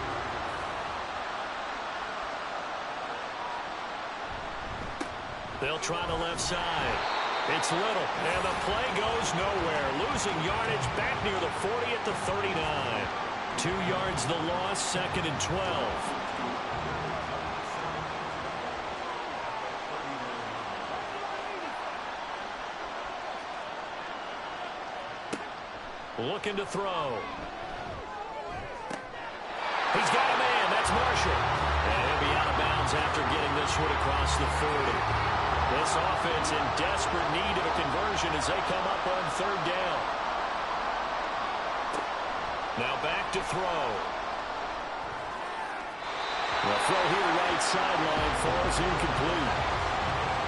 They'll try the left side. It's Little, and the play goes nowhere. Losing yardage back near the 40 at the 39. 2 yards the loss, second and 12. Looking to throw. He's got a man. That's Marshall. And he'll be out of bounds after getting this one across the 40. This offense in desperate need of a conversion as they come up on third down. Now back to throw. The throw here right sideline falls incomplete.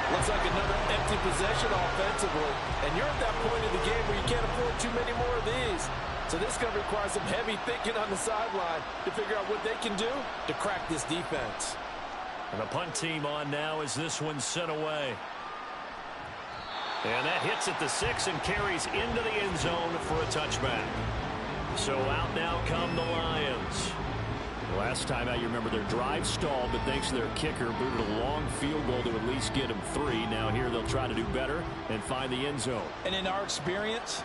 Looks like another empty possession offensively. And you're at that point in the game where you can't afford too many more of these. So this is going to require some heavy thinking on the sideline to figure out what they can do to crack this defense. And the punt team on now as this one's sent away. And that hits at the 6 and carries into the end zone for a touchback. So out now come the Lions. Last time out, you remember their drive stalled, but thanks to their kicker, booted a long field goal to at least get them 3. Now here they'll try to do better and find the end zone. And in our experience,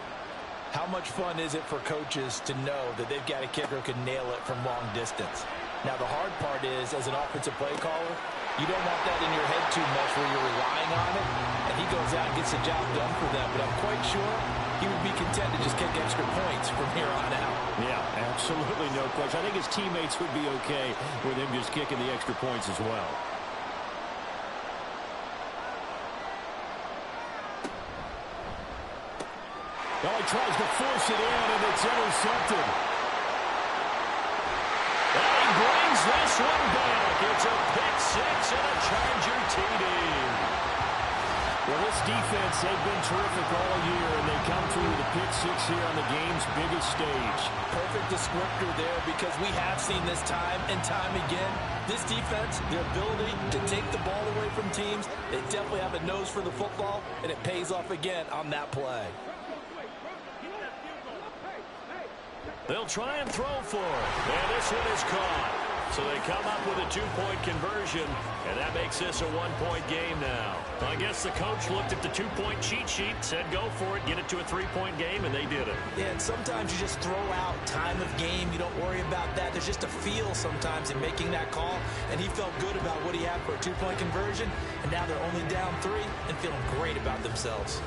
how much fun is it for coaches to know that they've got a kicker who can nail it from long distance? Now the hard part is, as an offensive play caller, you don't want that in your head too much where you're relying on it, and he goes out and gets the job done for them. But I'm quite sure he would be content to just kick extra points from here on out. Yeah, absolutely no question. I think his teammates would be okay with him just kicking the extra points as well. Well, he tries to force it in, and it's intercepted. And he brings this one back. It's a pick 6 and a Charger TD. Well, this defense, they've been terrific all year, and they come through with a pick 6 here on the game's biggest stage. Perfect descriptor there, because we have seen this time and time again. This defense, their ability to take the ball away from teams, they definitely have a nose for the football, and it pays off again on that play. They'll try and throw for it, and this one is caught. So they come up with a 2-point conversion, and that makes this a 1-point game now. I guess the coach looked at the 2-point cheat sheet, said go for it, get it to a 3-point game, and they did it. Yeah, and sometimes you just throw out time of game. You don't worry about that. There's just a feel sometimes in making that call, and he felt good about what he had for a 2-point conversion, and now they're only down 3 and feeling great about themselves.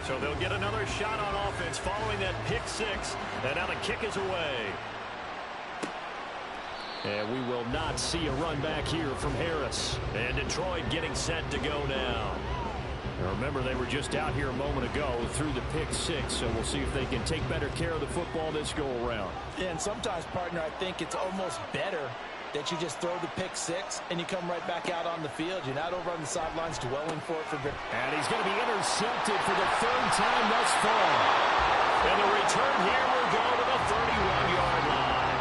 So they'll get another shot on offense following that pick 6, and now the kick is away. And we will not see a run back here from Harris. And Detroit getting set to go now. Now remember, they were just out here a moment ago through the pick 6, so we'll see if they can take better care of the football this go-around. Yeah, and sometimes, partner, I think it's almost better that you just throw the pick 6 and you come right back out on the field. You're not over on the sidelines dwelling for it. And he's going to be intercepted for the 3rd time thus far. And the return here will go to the 31-yard line.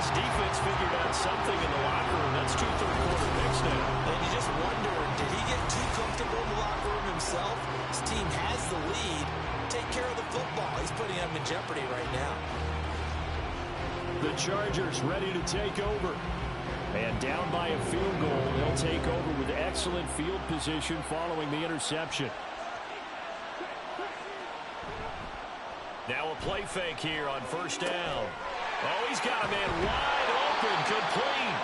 This defense figured out something in the locker room. That's 2 third-quarter picks now. And you just wonder, did he get too comfortable in the locker room himself? His team has the lead. Take care of the football. He's putting them in jeopardy right now. The Chargers ready to take over. And down by a field goal, they'll take over with excellent field position following the interception. Now a play fake here on first down. Oh, he's got a man wide open, complete.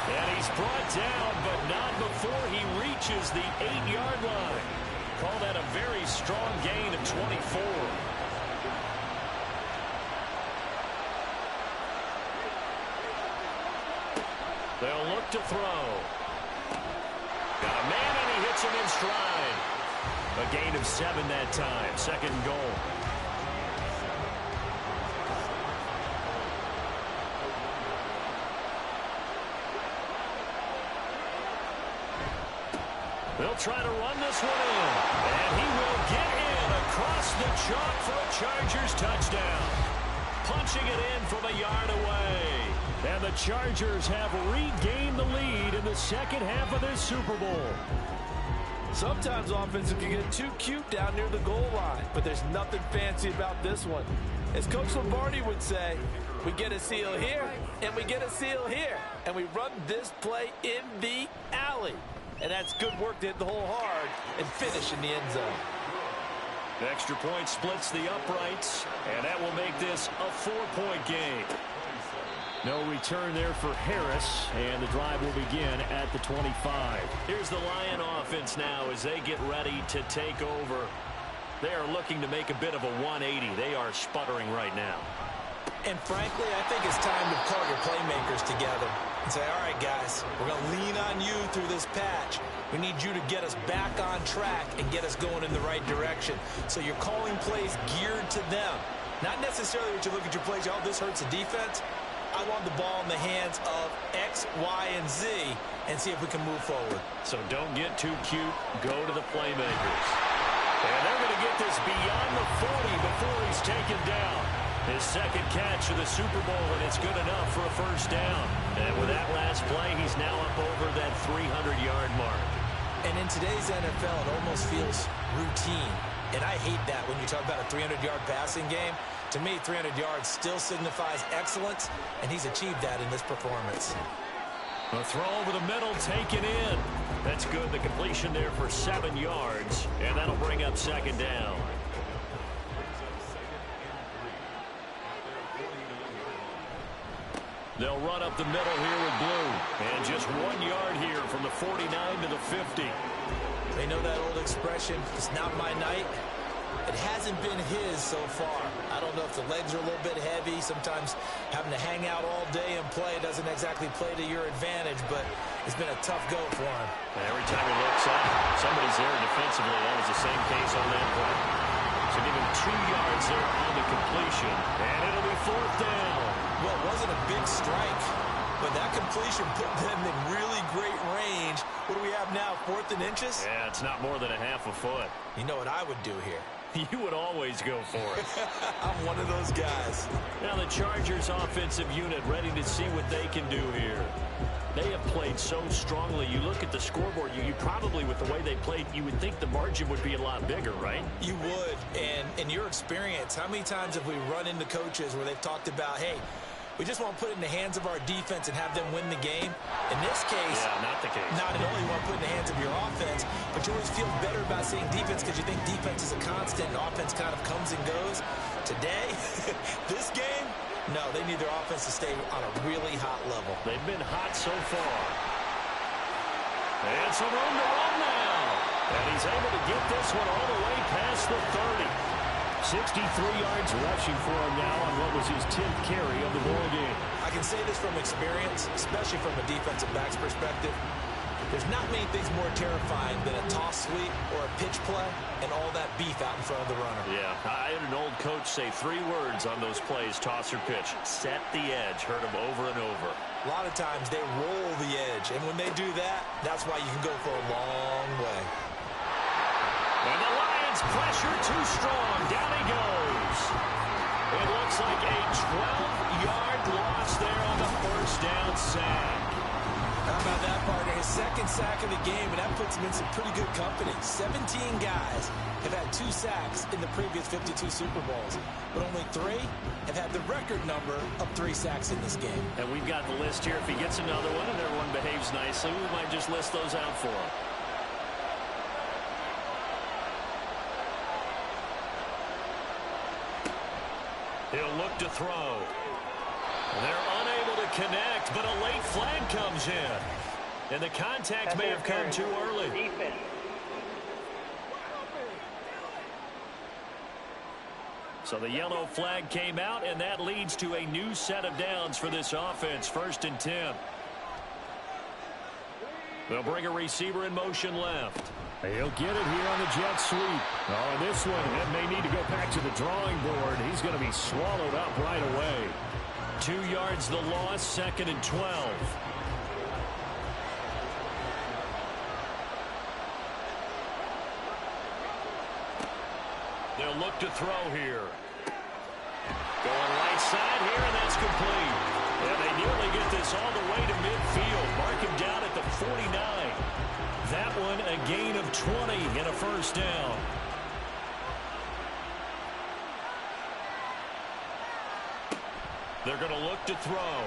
And he's brought down, but not before he reaches the 8-yard line. Call that a very strong gain of 24. They'll look to throw. Got a man, and he hits him in stride. A gain of 7 that time. Second and goal. They'll try to run this one in. And he will get in across the chalk for a Chargers touchdown. Punching it in from a yard away. And the Chargers have regained the lead in the second half of this Super Bowl. Sometimes offenses can get too cute down near the goal line, but there's nothing fancy about this one. As Coach Lombardi would say, we get a seal here, and we get a seal here, and we run this play in the alley. And that's good work to hit the hole hard and finish in the end zone. The extra point splits the uprights, and that will make this a 4-point game. No return there for Harris, and the drive will begin at the 25. Here's the Lion offense now as they get ready to take over. They are looking to make a bit of a 180. They are sputtering right now. And frankly, I think it's time to call your playmakers together and say, all right, guys, we're going to lean on you through this patch. We need you to get us back on track and get us going in the right direction. So you're calling plays geared to them. Not necessarily what you look at your plays, oh, this hurts the defense. I want the ball in the hands of X, Y, and Z and see if we can move forward. So don't get too cute. Go to the playmakers. And they're going to get this beyond the 40 before he's taken down. His second catch of the Super Bowl, and it's good enough for a first down. And with that last play, he's now up over that 300-yard mark. And in today's NFL, it almost feels routine. And I hate that when you talk about a 300-yard passing game. To me, 300 yards still signifies excellence, and he's achieved that in this performance. A throw over the middle, taken in. That's good. The completion there for 7 yards, and that'll bring up second down. They'll run up the middle here with blue. And just 1 yard here from the 49 to the 50. They know that old expression, it's not my night. It hasn't been his so far. I don't know if the legs are a little bit heavy. Sometimes having to hang out all day and play doesn't exactly play to your advantage, but it's been a tough go for him. And every time he looks up, somebody's there defensively. That was the same case on that play. So give him 2 yards there on the completion. And it'll be fourth down. Well, it wasn't a big strike, but that completion put them in really great range. What do we have now, 4th and inches? Yeah, it's not more than a half a foot. You know what I would do here? You would always go for it. I'm one of those guys. Now the Chargers offensive unit ready to see what they can do here. They have played so strongly. You look at the scoreboard, you probably, with the way they played, you would think the margin would be a lot bigger, right? You would. And in your experience, how many times have we run into coaches where they've talked about, hey, we just want to put it in the hands of our defense and have them win the game? In this case, yeah, not the case. Not at all. You want to put it in the hands of your offense, but you always feel better about saying defense because you think defense is a constant and offense kind of comes and goes. Today, this game, no, they need their offense to stay on a really hot level. They've been hot so far. And some room to run now. And he's able to get this one all the way past the 30. 63 yards rushing for him now on what was his 10th carry of the ball game. I can say this from experience, especially from a defensive back's perspective. There's not many things more terrifying than a toss sweep or a pitch play and all that beef out in front of the runner. Yeah, I had an old coach say 3 words on those plays, toss or pitch. Set the edge. Heard him over and over. A lot of times they roll the edge, and when they do that, that's why you can go for a long way. And the Lions pressure too strong. Down he goes. It looks like a 12-yard loss there on the first down sack. How about that, partner? His second sack of the game, and that puts him in some pretty good company. 17 guys have had 2 sacks in the previous 52 Super Bowls, but only 3 record number of 3 sacks in this game. And we've got the list here. If he gets another one and everyone behaves nicely, we might just list those out for him. He'll look to throw. They're unable to connect, but a late flag comes in. And the contact may have come too early. Defense. So the yellow flag came out, and that leads to a new set of downs for this offense. 1st and 10. They'll bring a receiver in motion left. He'll get it here on the jet sweep. Oh, this one, that may need to go back to the drawing board. He's going to be swallowed up right away. 2 yards the loss, 2nd and 12. They'll look to throw here. Going right side here, and that's complete. And they nearly get this all the way to midfield. Mark him down at the 49. That one a gain of 20 and a 1st down. They're going to look to throw.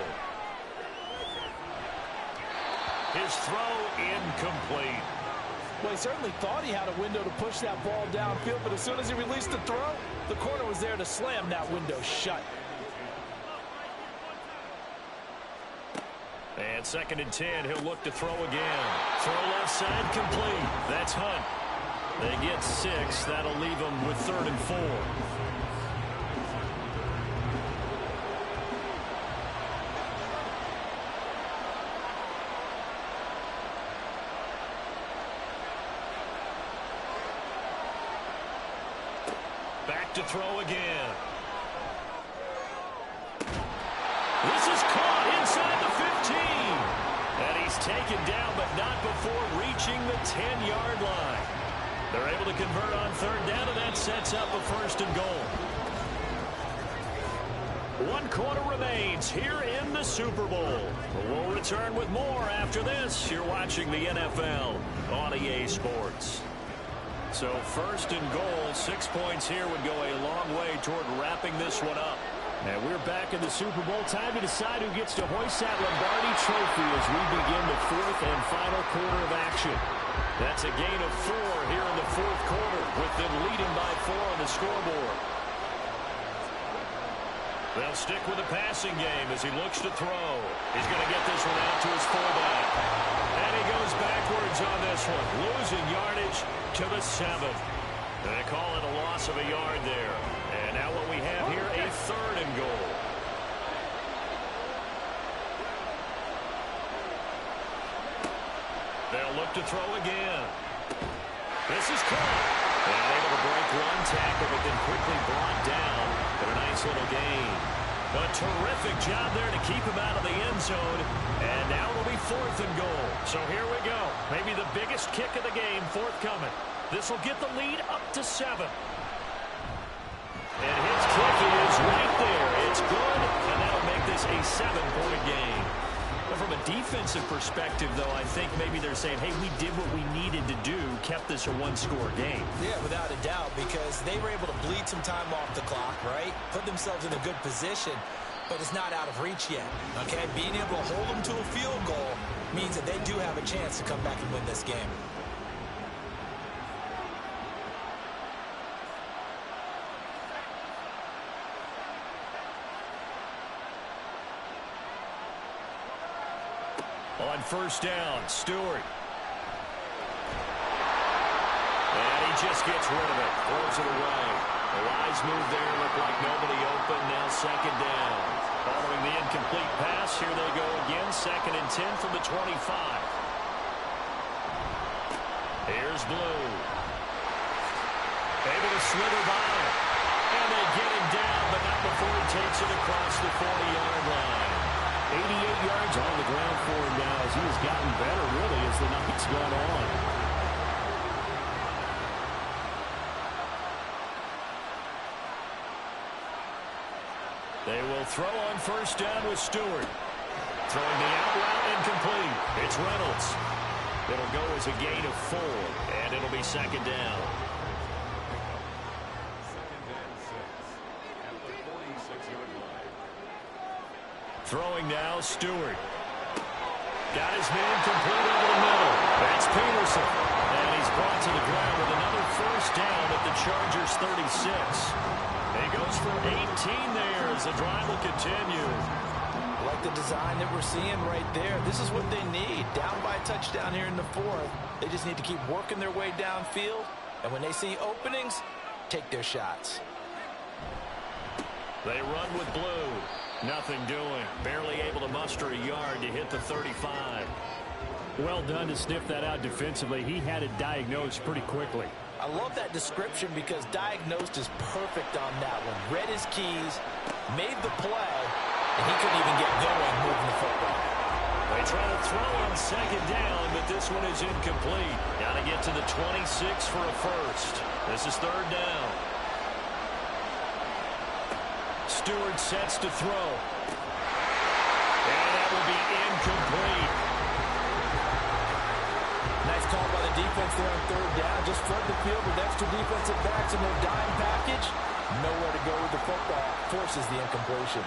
His throw incomplete. Well, he certainly thought he had a window to push that ball downfield, but as soon as he released the throw, the corner was there to slam that window shut. And 2nd and 10, he'll look to throw again. Throw left side complete. That's Hunt. They get 6. That'll leave them with 3rd and 4. Back to throw again. This is caught inside the 15. And he's taken down, but not before reaching the 10-yard line. They're able to convert on 3rd down, and that sets up a 1st and goal. 1 quarter remains here in the Super Bowl. We'll return with more after this. You're watching the NFL on EA Sports. So 1st and goal, 6 points here would go a long way toward wrapping this one up. And we're back in the Super Bowl. Time to decide who gets to hoist that Lombardi trophy as we begin the 4th and final quarter of action. That's a gain of 4 here in the 4th quarter, with them leading by 4 on the scoreboard. They'll stick with the passing game as he looks to throw. He's going to get this one out to his fullback. And he goes backwards on this one, losing yardage to the 7. They call it a loss of a yard there. And now what we have here, a 3rd and goal. They'll look to throw again. This is caught. And able to break 1 tackle, but then quickly brought down. But a nice little gain. A terrific job there to keep him out of the end zone. And now it'll be 4th and goal. So here we go. Maybe the biggest kick of the game forthcoming. This will get the lead up to 7. And his kick is right there. It's good, and that'll make this a 7-point game. But from a defensive perspective, though, I think maybe they're saying, hey, we did what we needed to do, kept this a 1-score game. Yeah, without a doubt, because they were able to bleed some time off the clock, right? Put themselves in a good position, but it's not out of reach yet, okay? Being able to hold them to a field goal means that they do have a chance to come back and win this game. On 1st down, Stewart. And he just gets rid of it. Throws it away. The wise move there. Looked like nobody open. Now 2nd down. Following the incomplete pass, here they go again. 2nd and 10 from the 25. Here's Blue. Able to slither by. And they get him down, but not before he takes it across the 40-yard line. 88 yards on the ground for him now as he has gotten better, really, as the night's gone on. They will throw on 1st down with Stewart. Throwing the out route incomplete. It's Reynolds. It'll go as a gain of 4, and it'll be 2nd down. Throwing now, Stewart. Got his man complete over the middle. That's Peterson. And he's brought to the ground with another first down at the Chargers' 36. He goes for 18 there as the drive will continue. I like the design that we're seeing right there. This is what they need. Down by a touchdown here in the fourth. They just need to keep working their way downfield. And when they see openings, take their shots. They run with blue. Nothing doing. Barely able to muster a yard to hit the 35. Well done to sniff that out defensively. He had it diagnosed pretty quickly. I love that description because diagnosed is perfect on that one. Read his keys, made the play, and he couldn't even get going moving the football. They try to throw on second down, but this one is incomplete. Got to get to the 26 for a first. This is third down. Stewart sets to throw. And that will be incomplete. Nice call by the defense there on third down. Just flood the field with extra defensive backs in their dime package. Nowhere to go with the football. Forces the incompletion.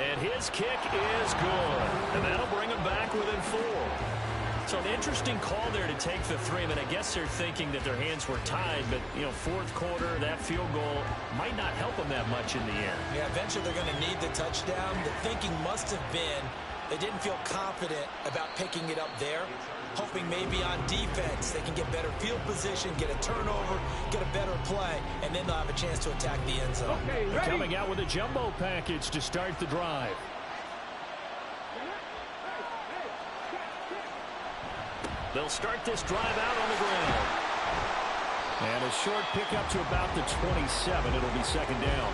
And his kick is good. And that'll bring him back within 4. So an interesting call there to take the 3. I mean, I guess they're thinking that their hands were tied, but, you know, fourth quarter, that field goal might not help them that much in the end. Yeah, eventually they're going to need the touchdown. The thinking must have been they didn't feel confident about picking it up there, hoping maybe on defense they can get better field position, get a turnover, get a better play, and then they'll have a chance to attack the end zone. Okay, coming out with a jumbo package to start the drive. They'll start this drive out on the ground. And a short pickup to about the 27. It'll be second down.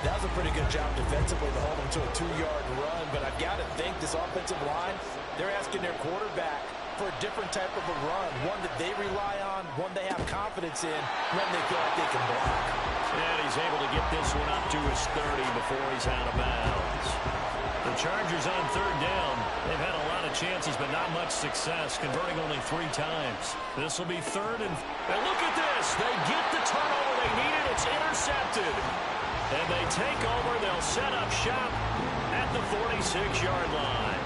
That was a pretty good job defensively to hold them to a 2-yard run, but I've got to think this offensive line, they're asking their quarterback for a different type of a run, one that they rely on, one they have confidence in, one they feel like they can block. And he's able to get this one up to his 30 before he's out of bounds. The Chargers on third down. They've had a lot of chances, but not much success, converting only 3 times. This will be third and look at this. They get the turnover they needed. It's intercepted. And they take over. They'll set up shop at the 46-yard line.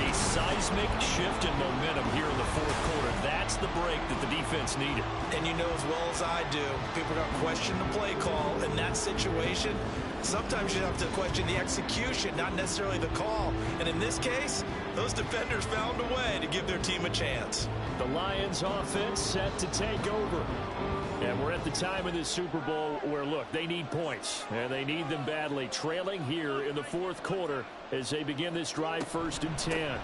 A seismic shift in momentum here in the fourth quarter. That's the break that the defense needed. And you know as well as I do, people are going to question the play call in that situation. Sometimes you have to question the execution, not necessarily the call. And in this case, those defenders found a way to give their team a chance. The Lions offense set to take over. And we're at the time of this Super Bowl where, look, they need points. And they need them badly. Trailing here in the fourth quarter as they begin this drive, first and 10.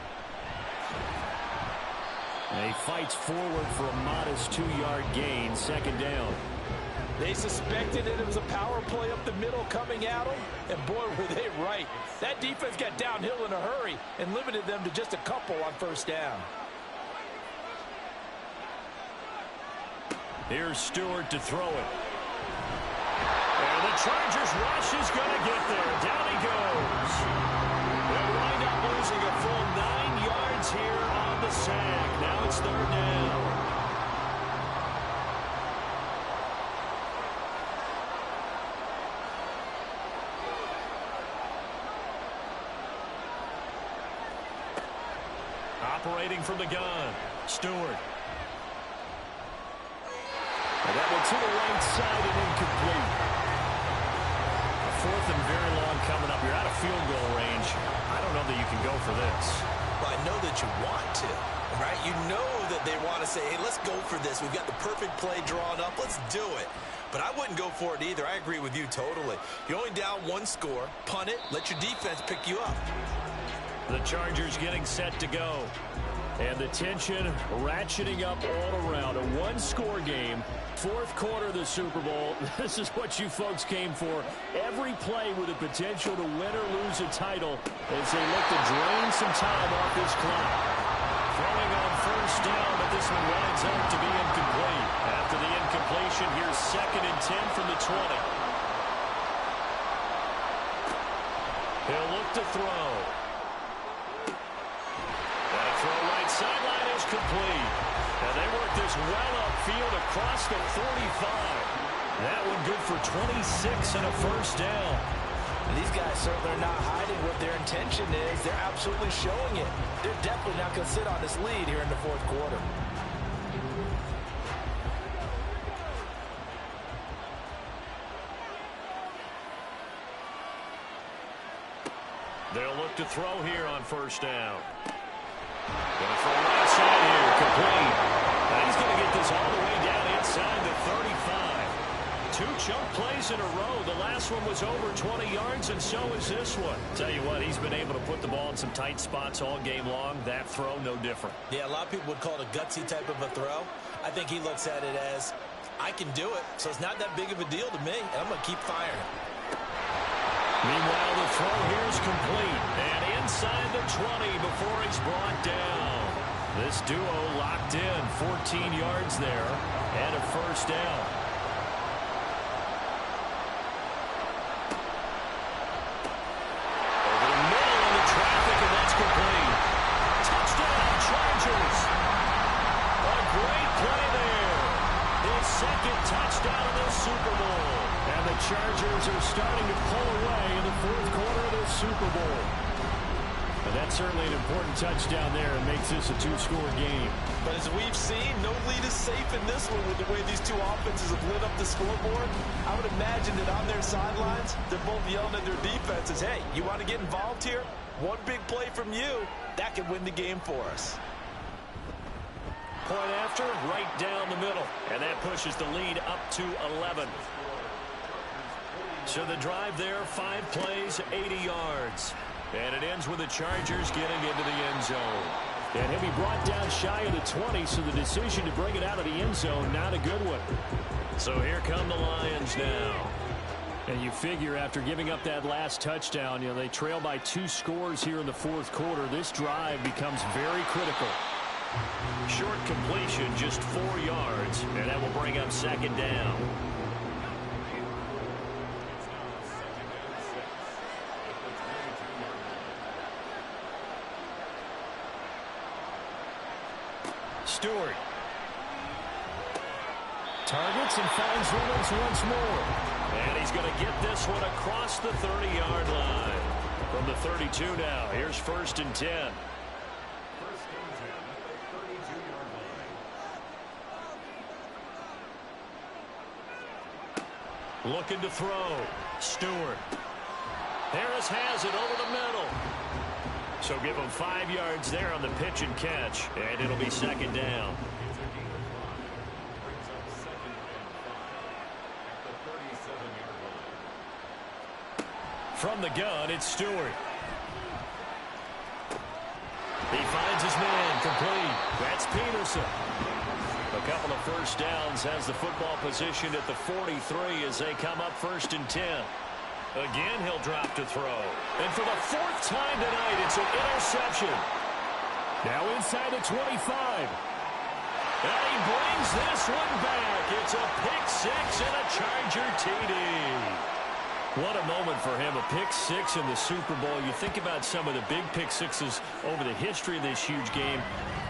And he fights forward for a modest 2-yard gain, second down. They suspected that it was a power play up the middle coming at them, and boy, were they right. That defense got downhill in a hurry and limited them to just a couple on first down. Here's Stewart to throw it. And the Chargers rush is going to get there. Down he goes. They'll wind up losing a full 9 yards here on the sack. Now it's third down. Operating from the gun, Stewart. And that one to the right side and incomplete. A fourth and very long coming up. You're out of field goal range. I don't know that you can go for this. Well, I know that you want to, right? You know that they want to say, hey, let's go for this. We've got the perfect play drawn up. Let's do it. But I wouldn't go for it either. I agree with you totally. You're only down 1 score. Punt it. Let your defense pick you up. The Chargers getting set to go. And the tension ratcheting up all around. A 1-score game. Fourth quarter of the Super Bowl. This is what you folks came for. Every play with the potential to win or lose a title as they look to drain some time off this clock. Throwing on first down, but this one winds up to be incomplete. After the incompletion, here's second and 10 from the 20. He'll look to throw. That throw right sideline is complete. And they work this well upfield across the 45. That one good for 26 and a first down. And these guys certainly are not hiding what their intention is. They're absolutely showing it. They're definitely not going to sit on this lead here in the fourth quarter. They'll look to throw here on first down. Going to throw right side here, complete. Now he's going to get this all the way down inside the 35. 2 chunk plays in a row. The last one was over 20 yards, and so is this one. Tell you what, he's been able to put the ball in some tight spots all game long. That throw, no different. Yeah, a lot of people would call it a gutsy type of a throw. I think he looks at it as, I can do it, so it's not that big of a deal to me, and I'm going to keep firing. Meanwhile, the throw here is complete. And inside the 20 before he's brought down. This duo locked in. 14 yards there and a first down. Over the middle in the traffic, and that's complete. Touchdown, Chargers. A great play there. His second touchdown in the Super Bowl. And the Chargers are starting to pull away in the fourth quarter of this Super Bowl. And that's certainly an important touchdown there. It makes this a 2-score game. But as we've seen, no lead is safe in this one with the way these two offenses have lit up the scoreboard. I would imagine that on their sidelines, they're both yelling at their defenses, hey, you want to get involved here? One big play from you, that could win the game for us. Point after, right down the middle. And that pushes the lead up to 11. So the drive there, 5 plays, 80 yards. And it ends with the Chargers getting into the end zone. And he'll be brought down shy of the 20, so the decision to bring it out of the end zone, not a good one. So here come the Lions now. And you figure after giving up that last touchdown, they trail by 2 scores here in the fourth quarter. This drive becomes very critical. Short completion, just 4 yards, and that will bring up second down. Stewart. Targets and finds Reynolds once more. And he's going to get this one across the 30-yard line. From the 32 now, here's 1st and 10. Looking to throw. Stewart. Harris has it over the middle. So give him 5 yards there on the pitch and catch. And it'll be second down. From the gun, it's Stewart. He finds his man, complete. That's Peterson. A couple of first downs, has the football position at the 43 as they come up 1st and 10. Again, he'll drop to throw. And for the 4th time tonight, it's an interception. Now inside the 25. And he brings this one back. It's a pick-6 and a Charger TD. What a moment for him, a pick-6 in the Super Bowl. You think about some of the big pick-6s over the history of this huge game.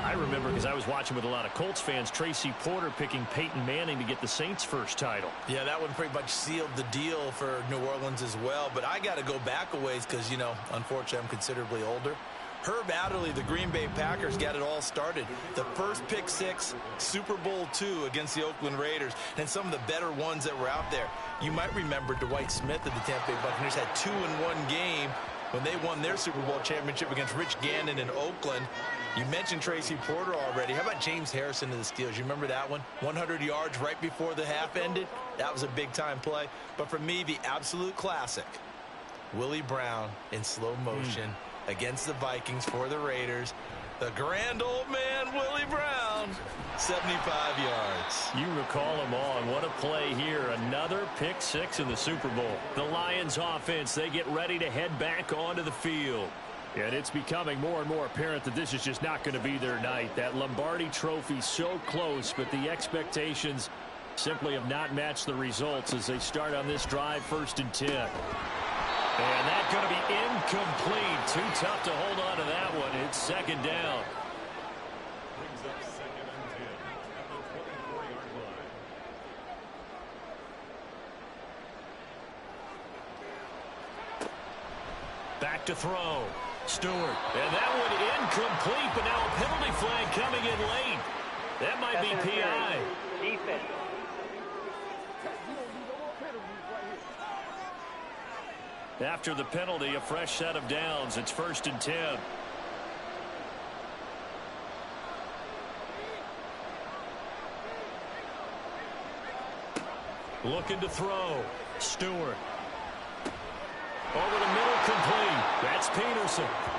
I remember, because I was watching with a lot of Colts fans, Tracy Porter picking Peyton Manning to get the Saints' first title. Yeah, that one pretty much sealed the deal for New Orleans as well. But I got to go back a ways because, unfortunately, I'm considerably older. Herb Adderley, the Green Bay Packers, got it all started. The first pick-6, Super Bowl II against the Oakland Raiders, and some of the better ones that were out there. You might remember Dwight Smith of the Tampa Bay Buccaneers had 2 in one game when they won their Super Bowl championship against Rich Gannon in Oakland. You mentioned Tracy Porter already. How about James Harrison of the Steelers? You remember that one? 100 yards right before the half ended. That was a big-time play. But for me, the absolute classic, Willie Brown in slow motion against the Vikings for the Raiders. The grand old man, Willie Brown, 75 yards. You recall them all, and what a play here. Another pick-6 in the Super Bowl. The Lions offense, they get ready to head back onto the field. And it's becoming more and more apparent that this is just not going to be their night. That Lombardi trophy so close, but the expectations simply have not matched the results as they start on this drive, 1st and 10. And that's going to be incomplete. Too tough to hold on to that one. It's second down. back to throw. Stewart. And that one incomplete, but now a penalty flag coming in late. That might be PI. Defense. After the penalty, a fresh set of downs. It's 1st and 10. Looking to throw. Stewart. Over the middle, complete. That's Peterson.